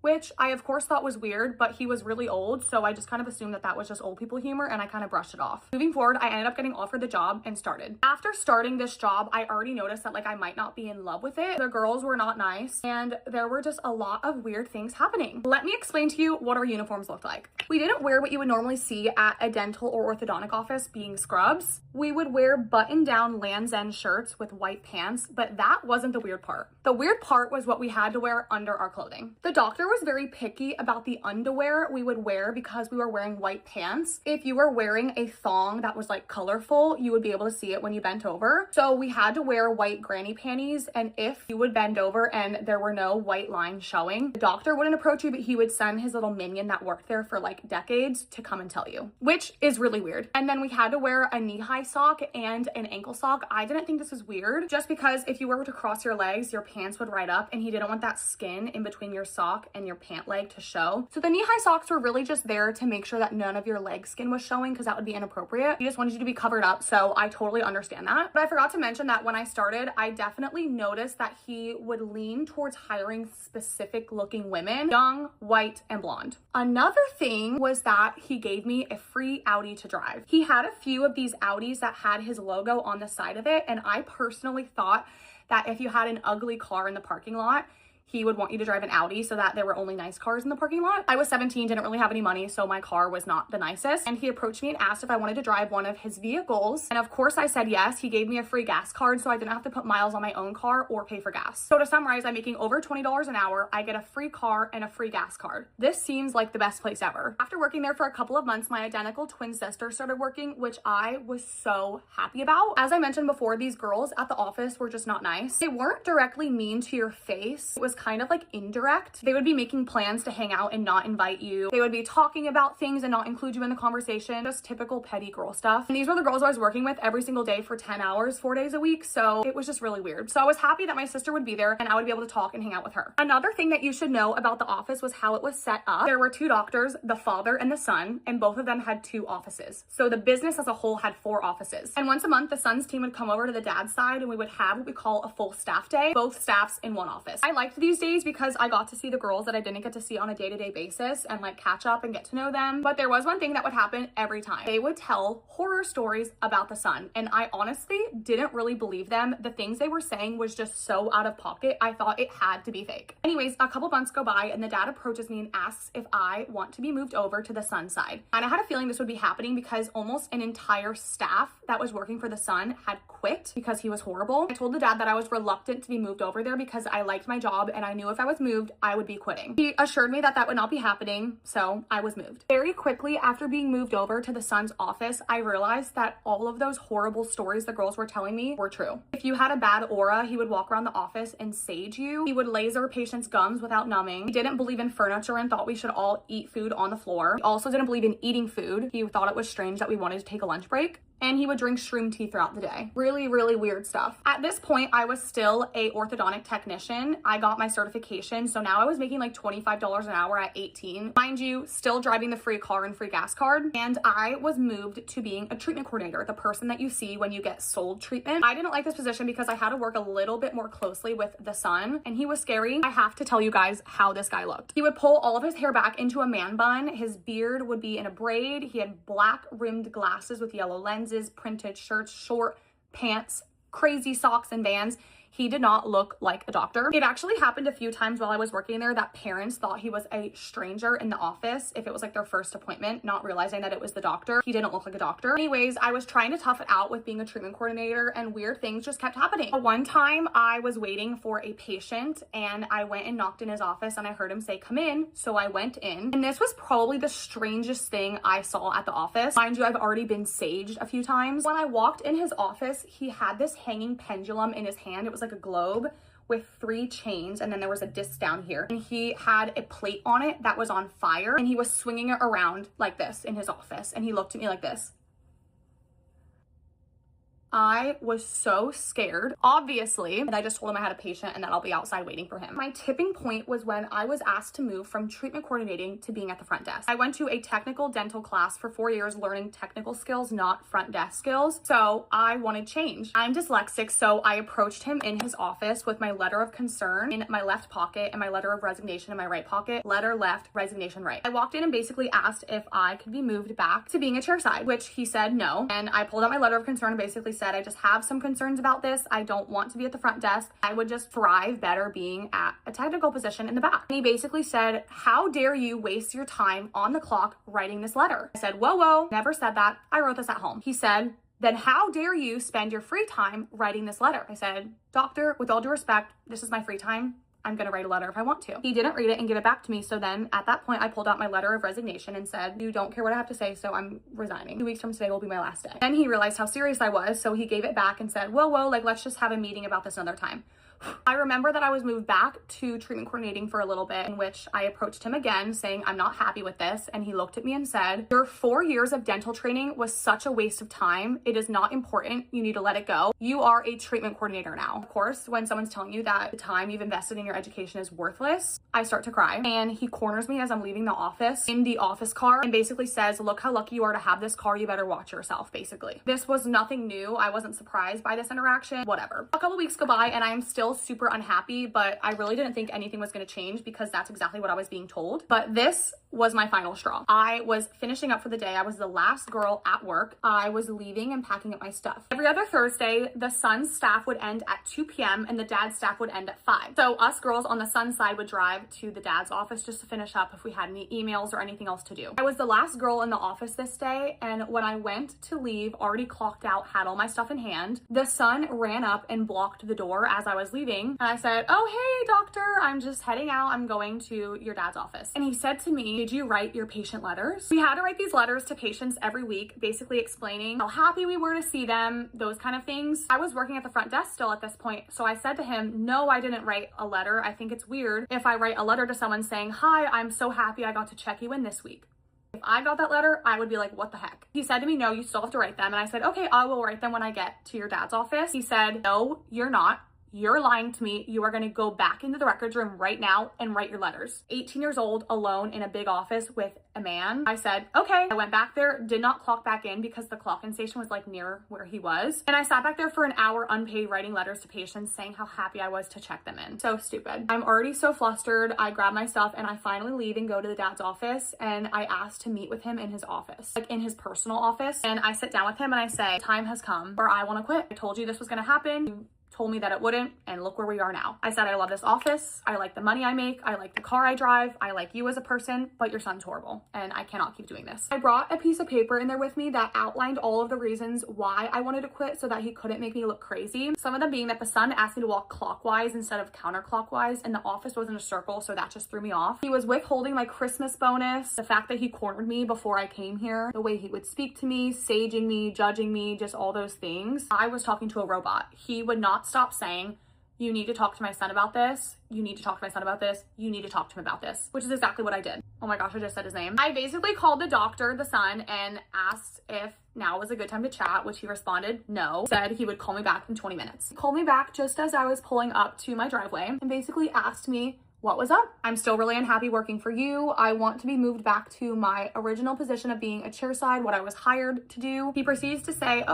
Which I of course thought was weird, but he was really old, so I just kind of assumed that that was just old people humor and I kind of brushed it off. Moving forward, I ended up getting offered the job and started. After starting this job, I already noticed that like I might not be in love with it. The girls were not nice and there were just a lot of weird things happening. Let me explain to you what our uniforms looked like. We didn't wear what you would normally see at a dental or orthodontic office, being scrubs. We would wear button-down Land's End shirts with white pants, but that wasn't the weird part. The weird part was what we had to wear under our clothing. The doctor was very picky about the underwear we would wear because we were wearing white pants. If you were wearing a thong that was like colorful, you would be able to see it when you bent over. So we had to wear white granny panties, and if you would bend over and there were no white lines showing, the doctor wouldn't approach you, but he would send his little minion that worked there for like decades to come and tell you, which is really weird. And then we had to wear a knee-high sock and an ankle sock. I didn't think this was weird just because if you were to cross your legs, your pants would ride up, and he didn't want that skin in between your sock and your pant leg to show. So the knee-high socks were really just there to make sure that none of your leg skin was showing because that would be inappropriate. He just wanted you to be covered up, so I totally understand that. But I forgot to mention that when I started, I definitely noticed that he would lean towards hiring specific looking women, young, white, and blonde. Another thing was that he gave me a free Audi to drive. He had a few of these Audis that had his logo on the side of it, and I personally thought that if you had an ugly car in the parking lot, he would want you to drive an Audi so that there were only nice cars in the parking lot. I was 17, didn't really have any money, so my car was not the nicest. And he approached me and asked if I wanted to drive one of his vehicles. And of course I said yes. He gave me a free gas card so I didn't have to put miles on my own car or pay for gas. So to summarize, I'm making over $20 an hour. I get a free car and a free gas card. This seems like the best place ever. After working there for a couple of months, my identical twin sister started working, which I was so happy about. As I mentioned before, these girls at the office were just not nice. They weren't directly mean to your face. It was kind of like indirect. They would be making plans to hang out and not invite you. They would be talking about things and not include you in the conversation. Just typical petty girl stuff. And these were the girls I was working with every single day for 10 hours, 4 days a week. So it was just really weird. So I was happy that my sister would be there and I would be able to talk and hang out with her. Another thing that you should know about the office was how it was set up. There were two doctors, the father and the son, and both of them had 2 offices. So the business as a whole had 4 offices. And once a month, the son's team would come over to the dad's side and we would have what we call a full staff day, both staffs in one office. I liked these days because I got to see the girls that I didn't get to see on a day-to-day basis and like catch up and get to know them. But there was one thing that would happen every time. They would tell horror stories about the son, and I honestly didn't really believe them. The things they were saying was just so out of pocket. I thought it had to be fake. Anyways, a couple months go by and the dad approaches me and asks if I want to be moved over to the son side. And I had a feeling this would be happening because almost an entire staff that was working for the son had quit because he was horrible. I told the dad that I was reluctant to be moved over there because I liked my job and I knew if I was moved, I would be quitting. He assured me that that would not be happening, so I was moved. Very quickly after being moved over to the son's office, I realized that all of those horrible stories the girls were telling me were true. If you had a bad aura, he would walk around the office and sage you. He would laser patients' gums without numbing. He didn't believe in furniture and thought we should all eat food on the floor. He also didn't believe in eating food. He thought it was strange that we wanted to take a lunch break. And he would drink shroom tea throughout the day. Really, really weird stuff. At this point, I was still a orthodontic technician. I got my certification, so now I was making like $25 an hour at 18. Mind you, still driving the free car and free gas card. And I was moved to being a treatment coordinator, the person that you see when you get sold treatment. I didn't like this position because I had to work a little bit more closely with the son, and he was scary. I have to tell you guys how this guy looked. He would pull all of his hair back into a man bun. His beard would be in a braid. He had black rimmed glasses with yellow lenses, printed shirts, short pants, crazy socks and Vans. He did not look like a doctor. It actually happened a few times while I was working there that parents thought he was a stranger in the office if it was like their first appointment, not realizing that it was the doctor. He didn't look like a doctor. Anyways, I was trying to tough it out with being a treatment coordinator, and weird things just kept happening. One time I was waiting for a patient and I went and knocked in his office and I heard him say, "Come in." So I went in, and this was probably the strangest thing I saw at the office. Mind you, I've already been saged a few times. When I walked in his office, he had this hanging pendulum in his hand. It was like a globe with 3 chains, and then there was a disc down here, and he had a plate on it that was on fire, and he was swinging it around like this in his office, and he looked at me like this. I was so scared, obviously, and I just told him I had a patient and that I'll be outside waiting for him. My tipping point was when I was asked to move from treatment coordinating to being at the front desk. I went to a technical dental class for 4 years learning technical skills, not front desk skills. So I wanted change. I'm dyslexic, so I approached him in his office with my letter of concern in my left pocket and my letter of resignation in my right pocket. Letter left, resignation right. I walked in and basically asked if I could be moved back to being a chairside, which he said no. And I pulled out my letter of concern and basically said, I just have some concerns about this. I don't want to be at the front desk. I would just thrive better being at a technical position in the back. And he basically said, "How dare you waste your time on the clock writing this letter?" I said, whoa, never said that. I wrote this at home. He said, "Then how dare you spend your free time writing this letter?" I said, "Doctor, with all due respect, this is my free time. I'm gonna write a letter if I want to." He didn't read it and give it back to me. So then at that point, I pulled out my letter of resignation and said, "You don't care what I have to say, so I'm resigning. 2 weeks from today will be my last day." Then he realized how serious I was, so he gave it back and said, whoa, like, let's just have a meeting about this another time. I remember that I was moved back to treatment coordinating for a little bit, in which I approached him again saying, "I'm not happy with this." And he looked at me and said, "Your 4 years of dental training was such a waste of time. It is not important. You need to let it go. You are a treatment coordinator now." Of course, when someone's telling you that the time you've invested in your education is worthless, I start to cry. And he corners me as I'm leaving the office in the office car and basically says, "Look how lucky you are to have this car. You better watch yourself," basically. This was nothing new. I wasn't surprised by this interaction, whatever. A couple weeks go by and I am still super unhappy, but I really didn't think anything was going to change because that's exactly what I was being told. But this was my final straw. I was finishing up for the day. I was the last girl at work. I was leaving and packing up my stuff. Every other Thursday, the son's staff would end at 2 p.m. and the dad's staff would end at 5. So us girls on the son's side would drive to the dad's office just to finish up if we had any emails or anything else to do. I was the last girl in the office this day, and when I went to leave, already clocked out, had all my stuff in hand, the son ran up and blocked the door as I was leaving. And I said, "Oh, hey, doctor, I'm just heading out. I'm going to your dad's office." And he said to me, "Did you write your patient letters?" We had to write these letters to patients every week, basically explaining how happy we were to see them, those kind of things. I was working at the front desk still at this point, so I said to him, "No, I didn't write a letter. I think it's weird if I write a letter to someone saying, 'Hi, I'm so happy I got to check you in this week.' If I got that letter, I would be like, what the heck?" He said to me, "No, you still have to write them." And I said, "Okay, I will write them when I get to your dad's office." He said, "No, you're not. You're lying to me. You are going to go back into the records room right now and write your letters." 18 years old, alone in a big office with a man. I said, okay. I went back there, did not clock back in because the clock-in station was like near where he was. And I sat back there for an hour unpaid writing letters to patients saying how happy I was to check them in. So stupid. I'm already so flustered. I grab my stuff and I finally leave and go to the dad's office, and I asked to meet with him in his office, like in his personal office. And I sit down with him and I say, "Time has come where I want to quit. I told you this was going to happen. You told me that it wouldn't, and look where we are now." I said, "I love this office. I like the money I make. I like the car I drive. I like you as a person, but your son's horrible and I cannot keep doing this." I brought a piece of paper in there with me that outlined all of the reasons why I wanted to quit so that he couldn't make me look crazy. Some of them being that the son asked me to walk clockwise instead of counterclockwise, and the office was in a circle, so that just threw me off. He was withholding my Christmas bonus, the fact that he cornered me before I came here, the way he would speak to me, saging me, judging me, just all those things. I was talking to a robot. He would not stop saying, "You need to talk to my son about this. You need to talk to my son about this. You need to talk to him about this," which is exactly what I did. Oh my gosh, I just said his name. I basically called the doctor, the son, and asked if now was a good time to chat, which he responded no. Said he would call me back in 20 minutes. He called me back just as I was pulling up to my driveway and basically asked me what was up. "I'm still really unhappy working for you. I want to be moved back to my original position of being a chairside, what I was hired to do." He proceeds to say,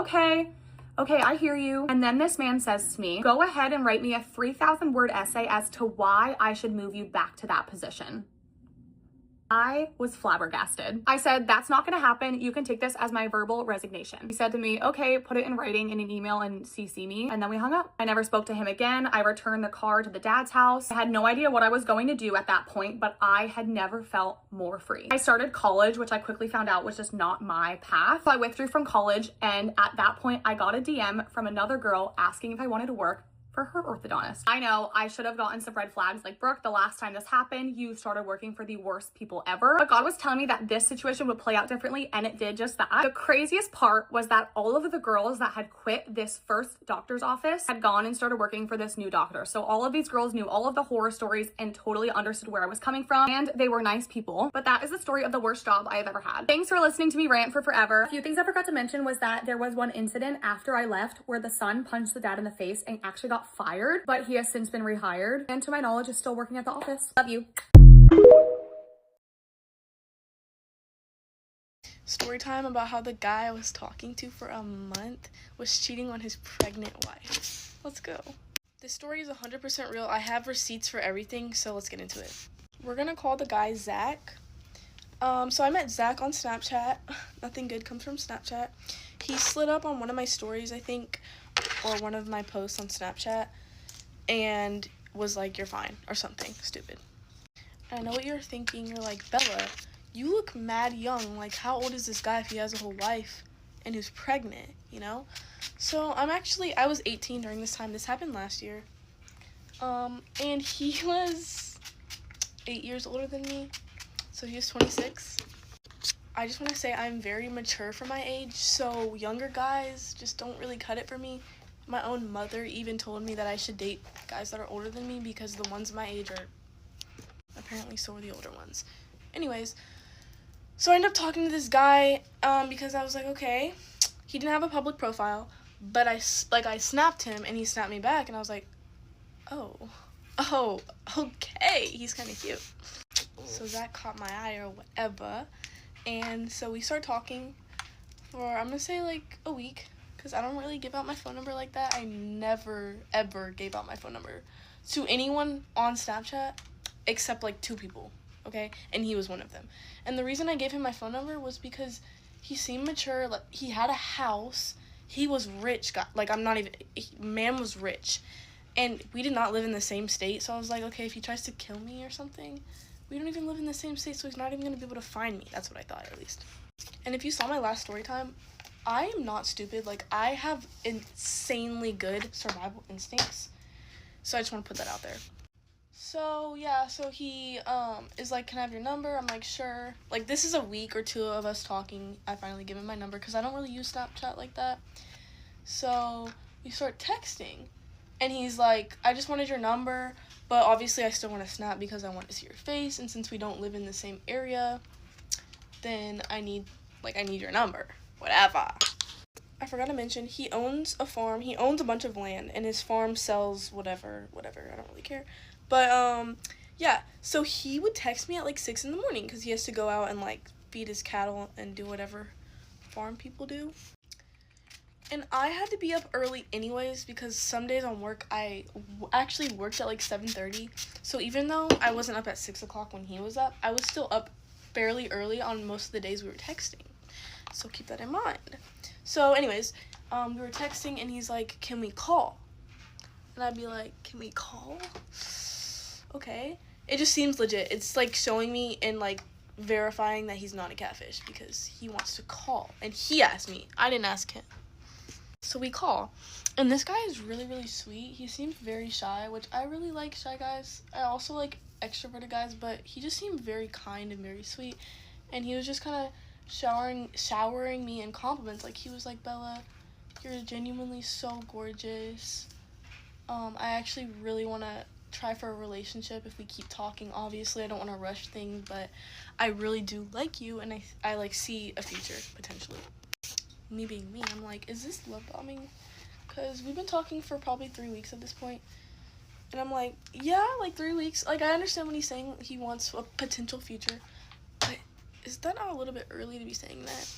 Okay, I hear you. And then this man says to me, "Go ahead and write me a 3,000 word essay as to why I should move you back to that position." I was flabbergasted. I said, that's not gonna happen. You can take this as my verbal resignation. He said to me, okay, put it in writing in an email and CC me. And then we hung up. I never spoke to him again. I returned the car to the dad's house. I had no idea what I was going to do at that point, but I had never felt more free. I started college, which I quickly found out was just not my path. So I withdrew from college, and at that point, I got a DM from another girl asking if I wanted to work for her orthodontist. I know I should have gotten some red flags like, Brooke, the last time this happened, you started working for the worst people ever. But God was telling me that this situation would play out differently, and it did just that. The craziest part was that all of the girls that had quit this first doctor's office had gone and started working for this new doctor. So all of these girls knew all of the horror stories and totally understood where I was coming from, and they were nice people. But that is the story of the worst job I have ever had. Thanks for listening to me rant for forever. A few things I forgot to mention was that there was one incident after I left where the son punched the dad in the face and actually got fired, but he has since been rehired, and to my knowledge is still working at the office. Love you. Story time about how the guy I was talking to for a month was cheating on his pregnant wife. Let's go. This story is 100% real. I have receipts for everything, so let's get into it. We're gonna call the guy Zach. So I met Zach on Snapchat. Nothing good comes from Snapchat. He slid up on one of my stories, I think, or one of my posts on Snapchat, and was like, you're fine, or something stupid. And I know what you're thinking. You're like, Bella, you look mad young. Like, how old is this guy if he has a whole wife and who's pregnant, you know? So I was 18 during this time. This happened last year. And he was 8 years older than me, so he was 26. I just want to say I'm very mature for my age, so younger guys just don't really cut it for me. My own mother even told me that I should date guys that are older than me because the ones my age are apparently so are the older ones. Anyways, so I ended up talking to this guy because I was like, okay, he didn't have a public profile, but I snapped him and he snapped me back, and I was like, oh, okay, he's kind of cute. So that caught my eye or whatever, and so we started talking for, I'm gonna say, like a week, because I don't really give out my phone number like that. I never, ever gave out my phone number to anyone on Snapchat except, like, 2 people, okay? And he was one of them. And the reason I gave him my phone number was because he seemed mature. Like, he had a house. He was rich. Man was rich. And we did not live in the same state, so I was like, okay, if he tries to kill me or something, we don't even live in the same state, so he's not even going to be able to find me. That's what I thought, at least. And if you saw my last story time, I am not stupid. Like, I have insanely good survival instincts. So I just want to put that out there. So, yeah, so he is like, can I have your number? I'm like, sure. Like, this is a week or 2 of us talking. I finally give him my number because I don't really use Snapchat like that. So we start texting. And he's like, I just wanted your number, but obviously I still want to snap because I want to see your face. And since we don't live in the same area, then I need your number. Whatever. I forgot to mention, he owns a farm. He owns a bunch of land, and his farm sells whatever. I don't really care. But, yeah. So he would text me at, like, 6 in the morning because he has to go out and, like, feed his cattle and do whatever farm people do. And I had to be up early anyways because some days on work, I actually worked at, like, 7:30. So even though I wasn't up at 6 o'clock when he was up, I was still up fairly early on most of the days we were texting. So keep that in mind. So anyways, we were texting and he's like, can we call? And I'd be like, can we call? Okay. It just seems legit. It's like showing me and like verifying that he's not a catfish because he wants to call. And he asked me. I didn't ask him. So we call. And this guy is really, really sweet. He seems very shy, which I really like shy guys. I also like extroverted guys, but he just seemed very kind and very sweet. And he was just kind of showering me in compliments. Like, he was like, Bella, you're genuinely so gorgeous. I actually really want to try for a relationship if we keep talking. Obviously, I don't want to rush things, but I really do like you, and I like see a future, potentially. Me being me, I'm like, is this love bombing? Because we've been talking for probably 3 weeks at this point. And I'm like, yeah, like 3 weeks. Like, I understand when he's saying he wants a potential future, but is that not a little bit early to be saying that?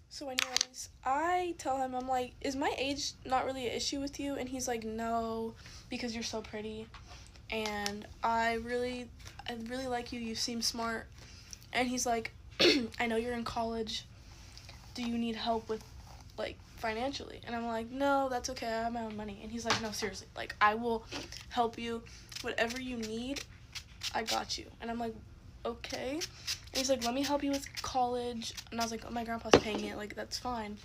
So anyways, I tell him, I'm like, is my age not really an issue with you? And he's like, no, because you're so pretty. And I really like you. You seem smart. And he's like, I know you're in college. Do you need help with, like, financially? And I'm like, no, that's okay. I have my own money. And he's like, no, seriously. Like, I will help you. Whatever you need, I got you. And I'm like, okay. And he's like, let me help you with college. And I was like, oh, my grandpa's paying it. Like, that's fine.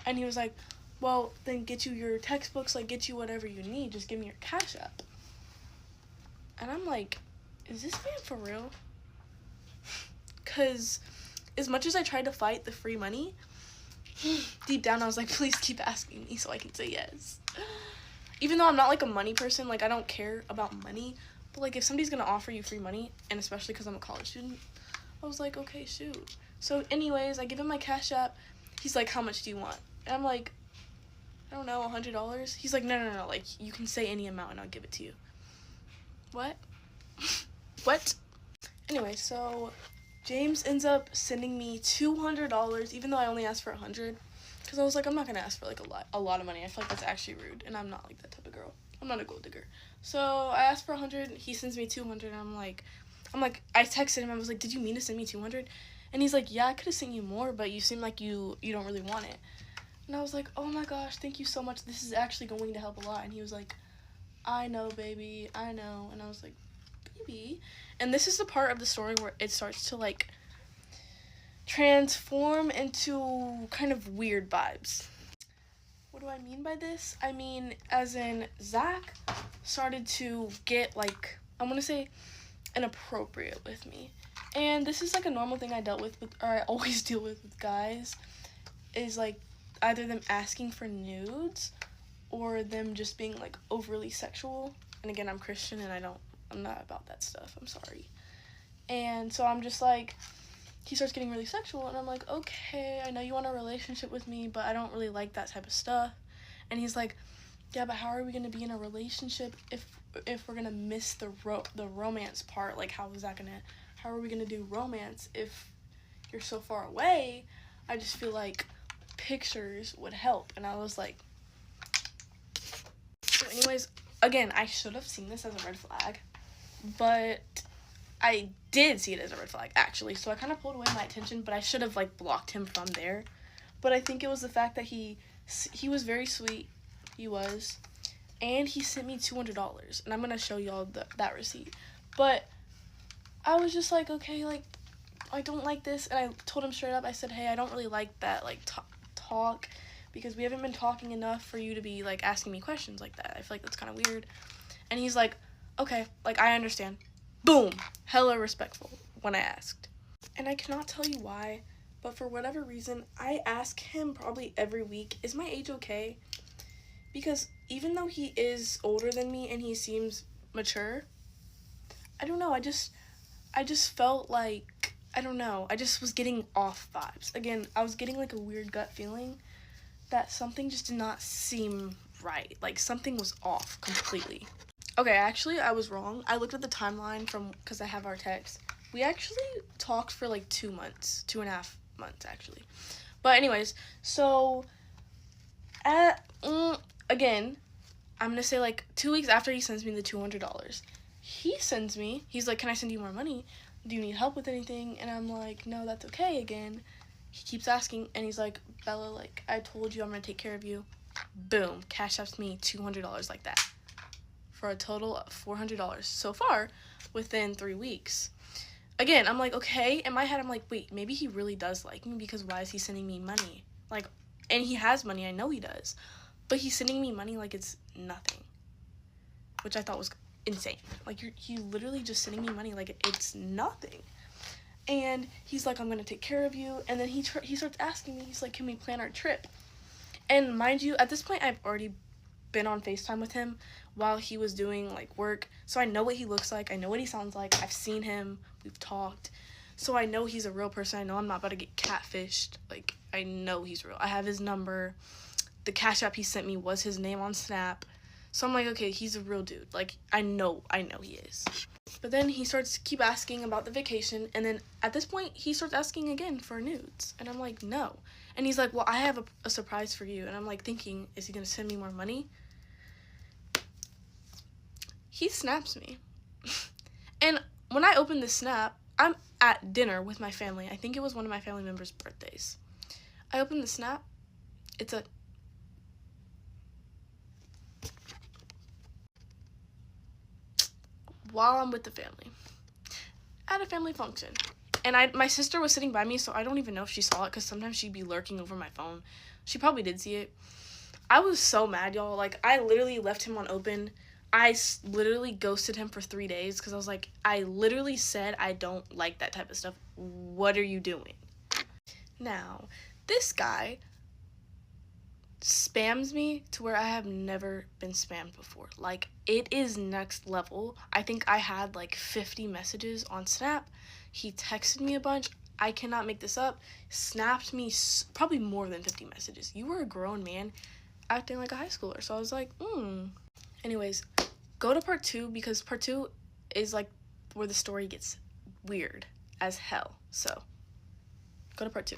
And he was like, well, then get you your textbooks, like, get you whatever you need. Just give me your Cash App. And I'm like, is this man for real? Because as much as I tried to fight the free money, deep down I was like, please keep asking me so I can say yes. Even though I'm not, like, a money person, like, I don't care about money, but, like, if somebody's gonna offer you free money, and especially because I'm a college student, I was like, okay, shoot. So anyways, I give him my Cash App. He's like, how much do you want? And I'm like, I don't know, $100? He's like, no, like, you can say any amount and I'll give it to you. What? What? Anyway, so James ends up sending me $200, even though I only asked for $100, because I was like, I'm not gonna ask for, like, a lot of money. I feel like that's actually rude, and I'm not, like, that type of girl. I'm not a gold digger. So I asked for $100. He sends me $200, and I'm like, I texted him. I was like, did you mean to send me $200? And he's like, yeah, I could have sent you more, but you seem like you don't really want it. And I was like, oh my gosh, thank you so much. This is actually going to help a lot. And he was like, I know, baby, I know. And I was like, baby. And this is the part of the story where it starts to, like, transform into kind of weird vibes. What do I mean by this? I mean, as in, Zach started to get, like, I'm gonna say inappropriate with me. And this is, like, a normal thing I I always deal with guys, is, like, either them asking for nudes or them just being, like, overly sexual. And again, I'm Christian and I'm not about that stuff. I'm sorry. And so I'm just like, he starts getting really sexual and I'm like, okay, I know you want a relationship with me, but I don't really like that type of stuff. And he's like, yeah, but how are we going to be in a relationship if we're going to miss the romance part? Like, how are we going to do romance if you're so far away? I just feel like pictures would help. And I was like, so anyways, again, I should have seen this as a red flag, but I did see it as a red flag, actually, so I kind of pulled away my attention, but I should have, like, blocked him from there. But I think it was the fact that he was very sweet, he was, and he sent me $200, and I'm gonna show y'all that receipt. But I was just like, okay, like, I don't like this, and I told him straight up, I said, hey, I don't really like that, like, talk, because we haven't been talking enough for you to be, like, asking me questions like that. I feel like that's kind of weird. And he's like, okay, like, I understand. Boom! Hella respectful when I asked. And I cannot tell you why, but for whatever reason, I ask him probably every week, is my age okay? Because even though he is older than me and he seems mature, I don't know, I just felt like, I don't know, I just was getting off vibes. Again, I was getting, like, a weird gut feeling that something just did not seem right. Like, something was off completely. Okay, actually, I was wrong. I looked at the timeline because I have our text. We actually talked for, like, 2 months. 2.5 months, actually. But anyways, so, again, I'm gonna say, like, 2 weeks after he sends me the $200, he's like, can I send you more money? Do you need help with anything? And I'm like, no, that's okay again. He keeps asking, and he's like, Bella, like, I told you I'm gonna take care of you. Boom, Cash Apps me $200 like that. For a total of $400 so far within 3 weeks. Again, I'm like, okay. In my head, I'm like, wait, maybe he really does like me, because why is he sending me money? Like, and he has money, I know he does. But he's sending me money like it's nothing. Which I thought was insane. Like, he literally just sending me money like it's nothing. And he's like, I'm going to take care of you. And then he starts asking me, he's like, can we plan our trip? And mind you, at this point, I've already been on FaceTime with him while he was doing, like, work. So I know what he looks like. I know what he sounds like. I've seen him. We've talked. So I know he's a real person. I know I'm not about to get catfished. Like, I know he's real. I have his number. The Cash App he sent me was his name on Snap. So I'm like, okay, he's a real dude. Like, I know he is. But then he starts keep asking about the vacation, and then at this point, he starts asking again for nudes. And I'm like, no. And he's like, well, I have a surprise for you. And I'm like thinking, is he going to send me more money? He snaps me. And when I open the snap, at dinner with my family. I think it was one of my family members' birthdays. I opened the snap. It's a while I'm with the family at a family function. And my sister was sitting by me, so I don't even know if she saw it, because sometimes she'd be lurking over my phone. She probably did see it. I was so mad, y'all. Like, I literally left him on open. I literally ghosted him for 3 days, because I was like, I literally said I don't like that type of stuff. What are you doing? Now, this guy spams me to where I have never been spammed before. Like, it is next level. I think I had like 50 messages on Snap. He texted me a bunch. I cannot make this up. Snapped me probably more than 50 messages. You were a grown man acting like a high schooler. So I was like, Anyways, go to part 2, because part 2 is like where the story gets weird as hell. So go to part 2.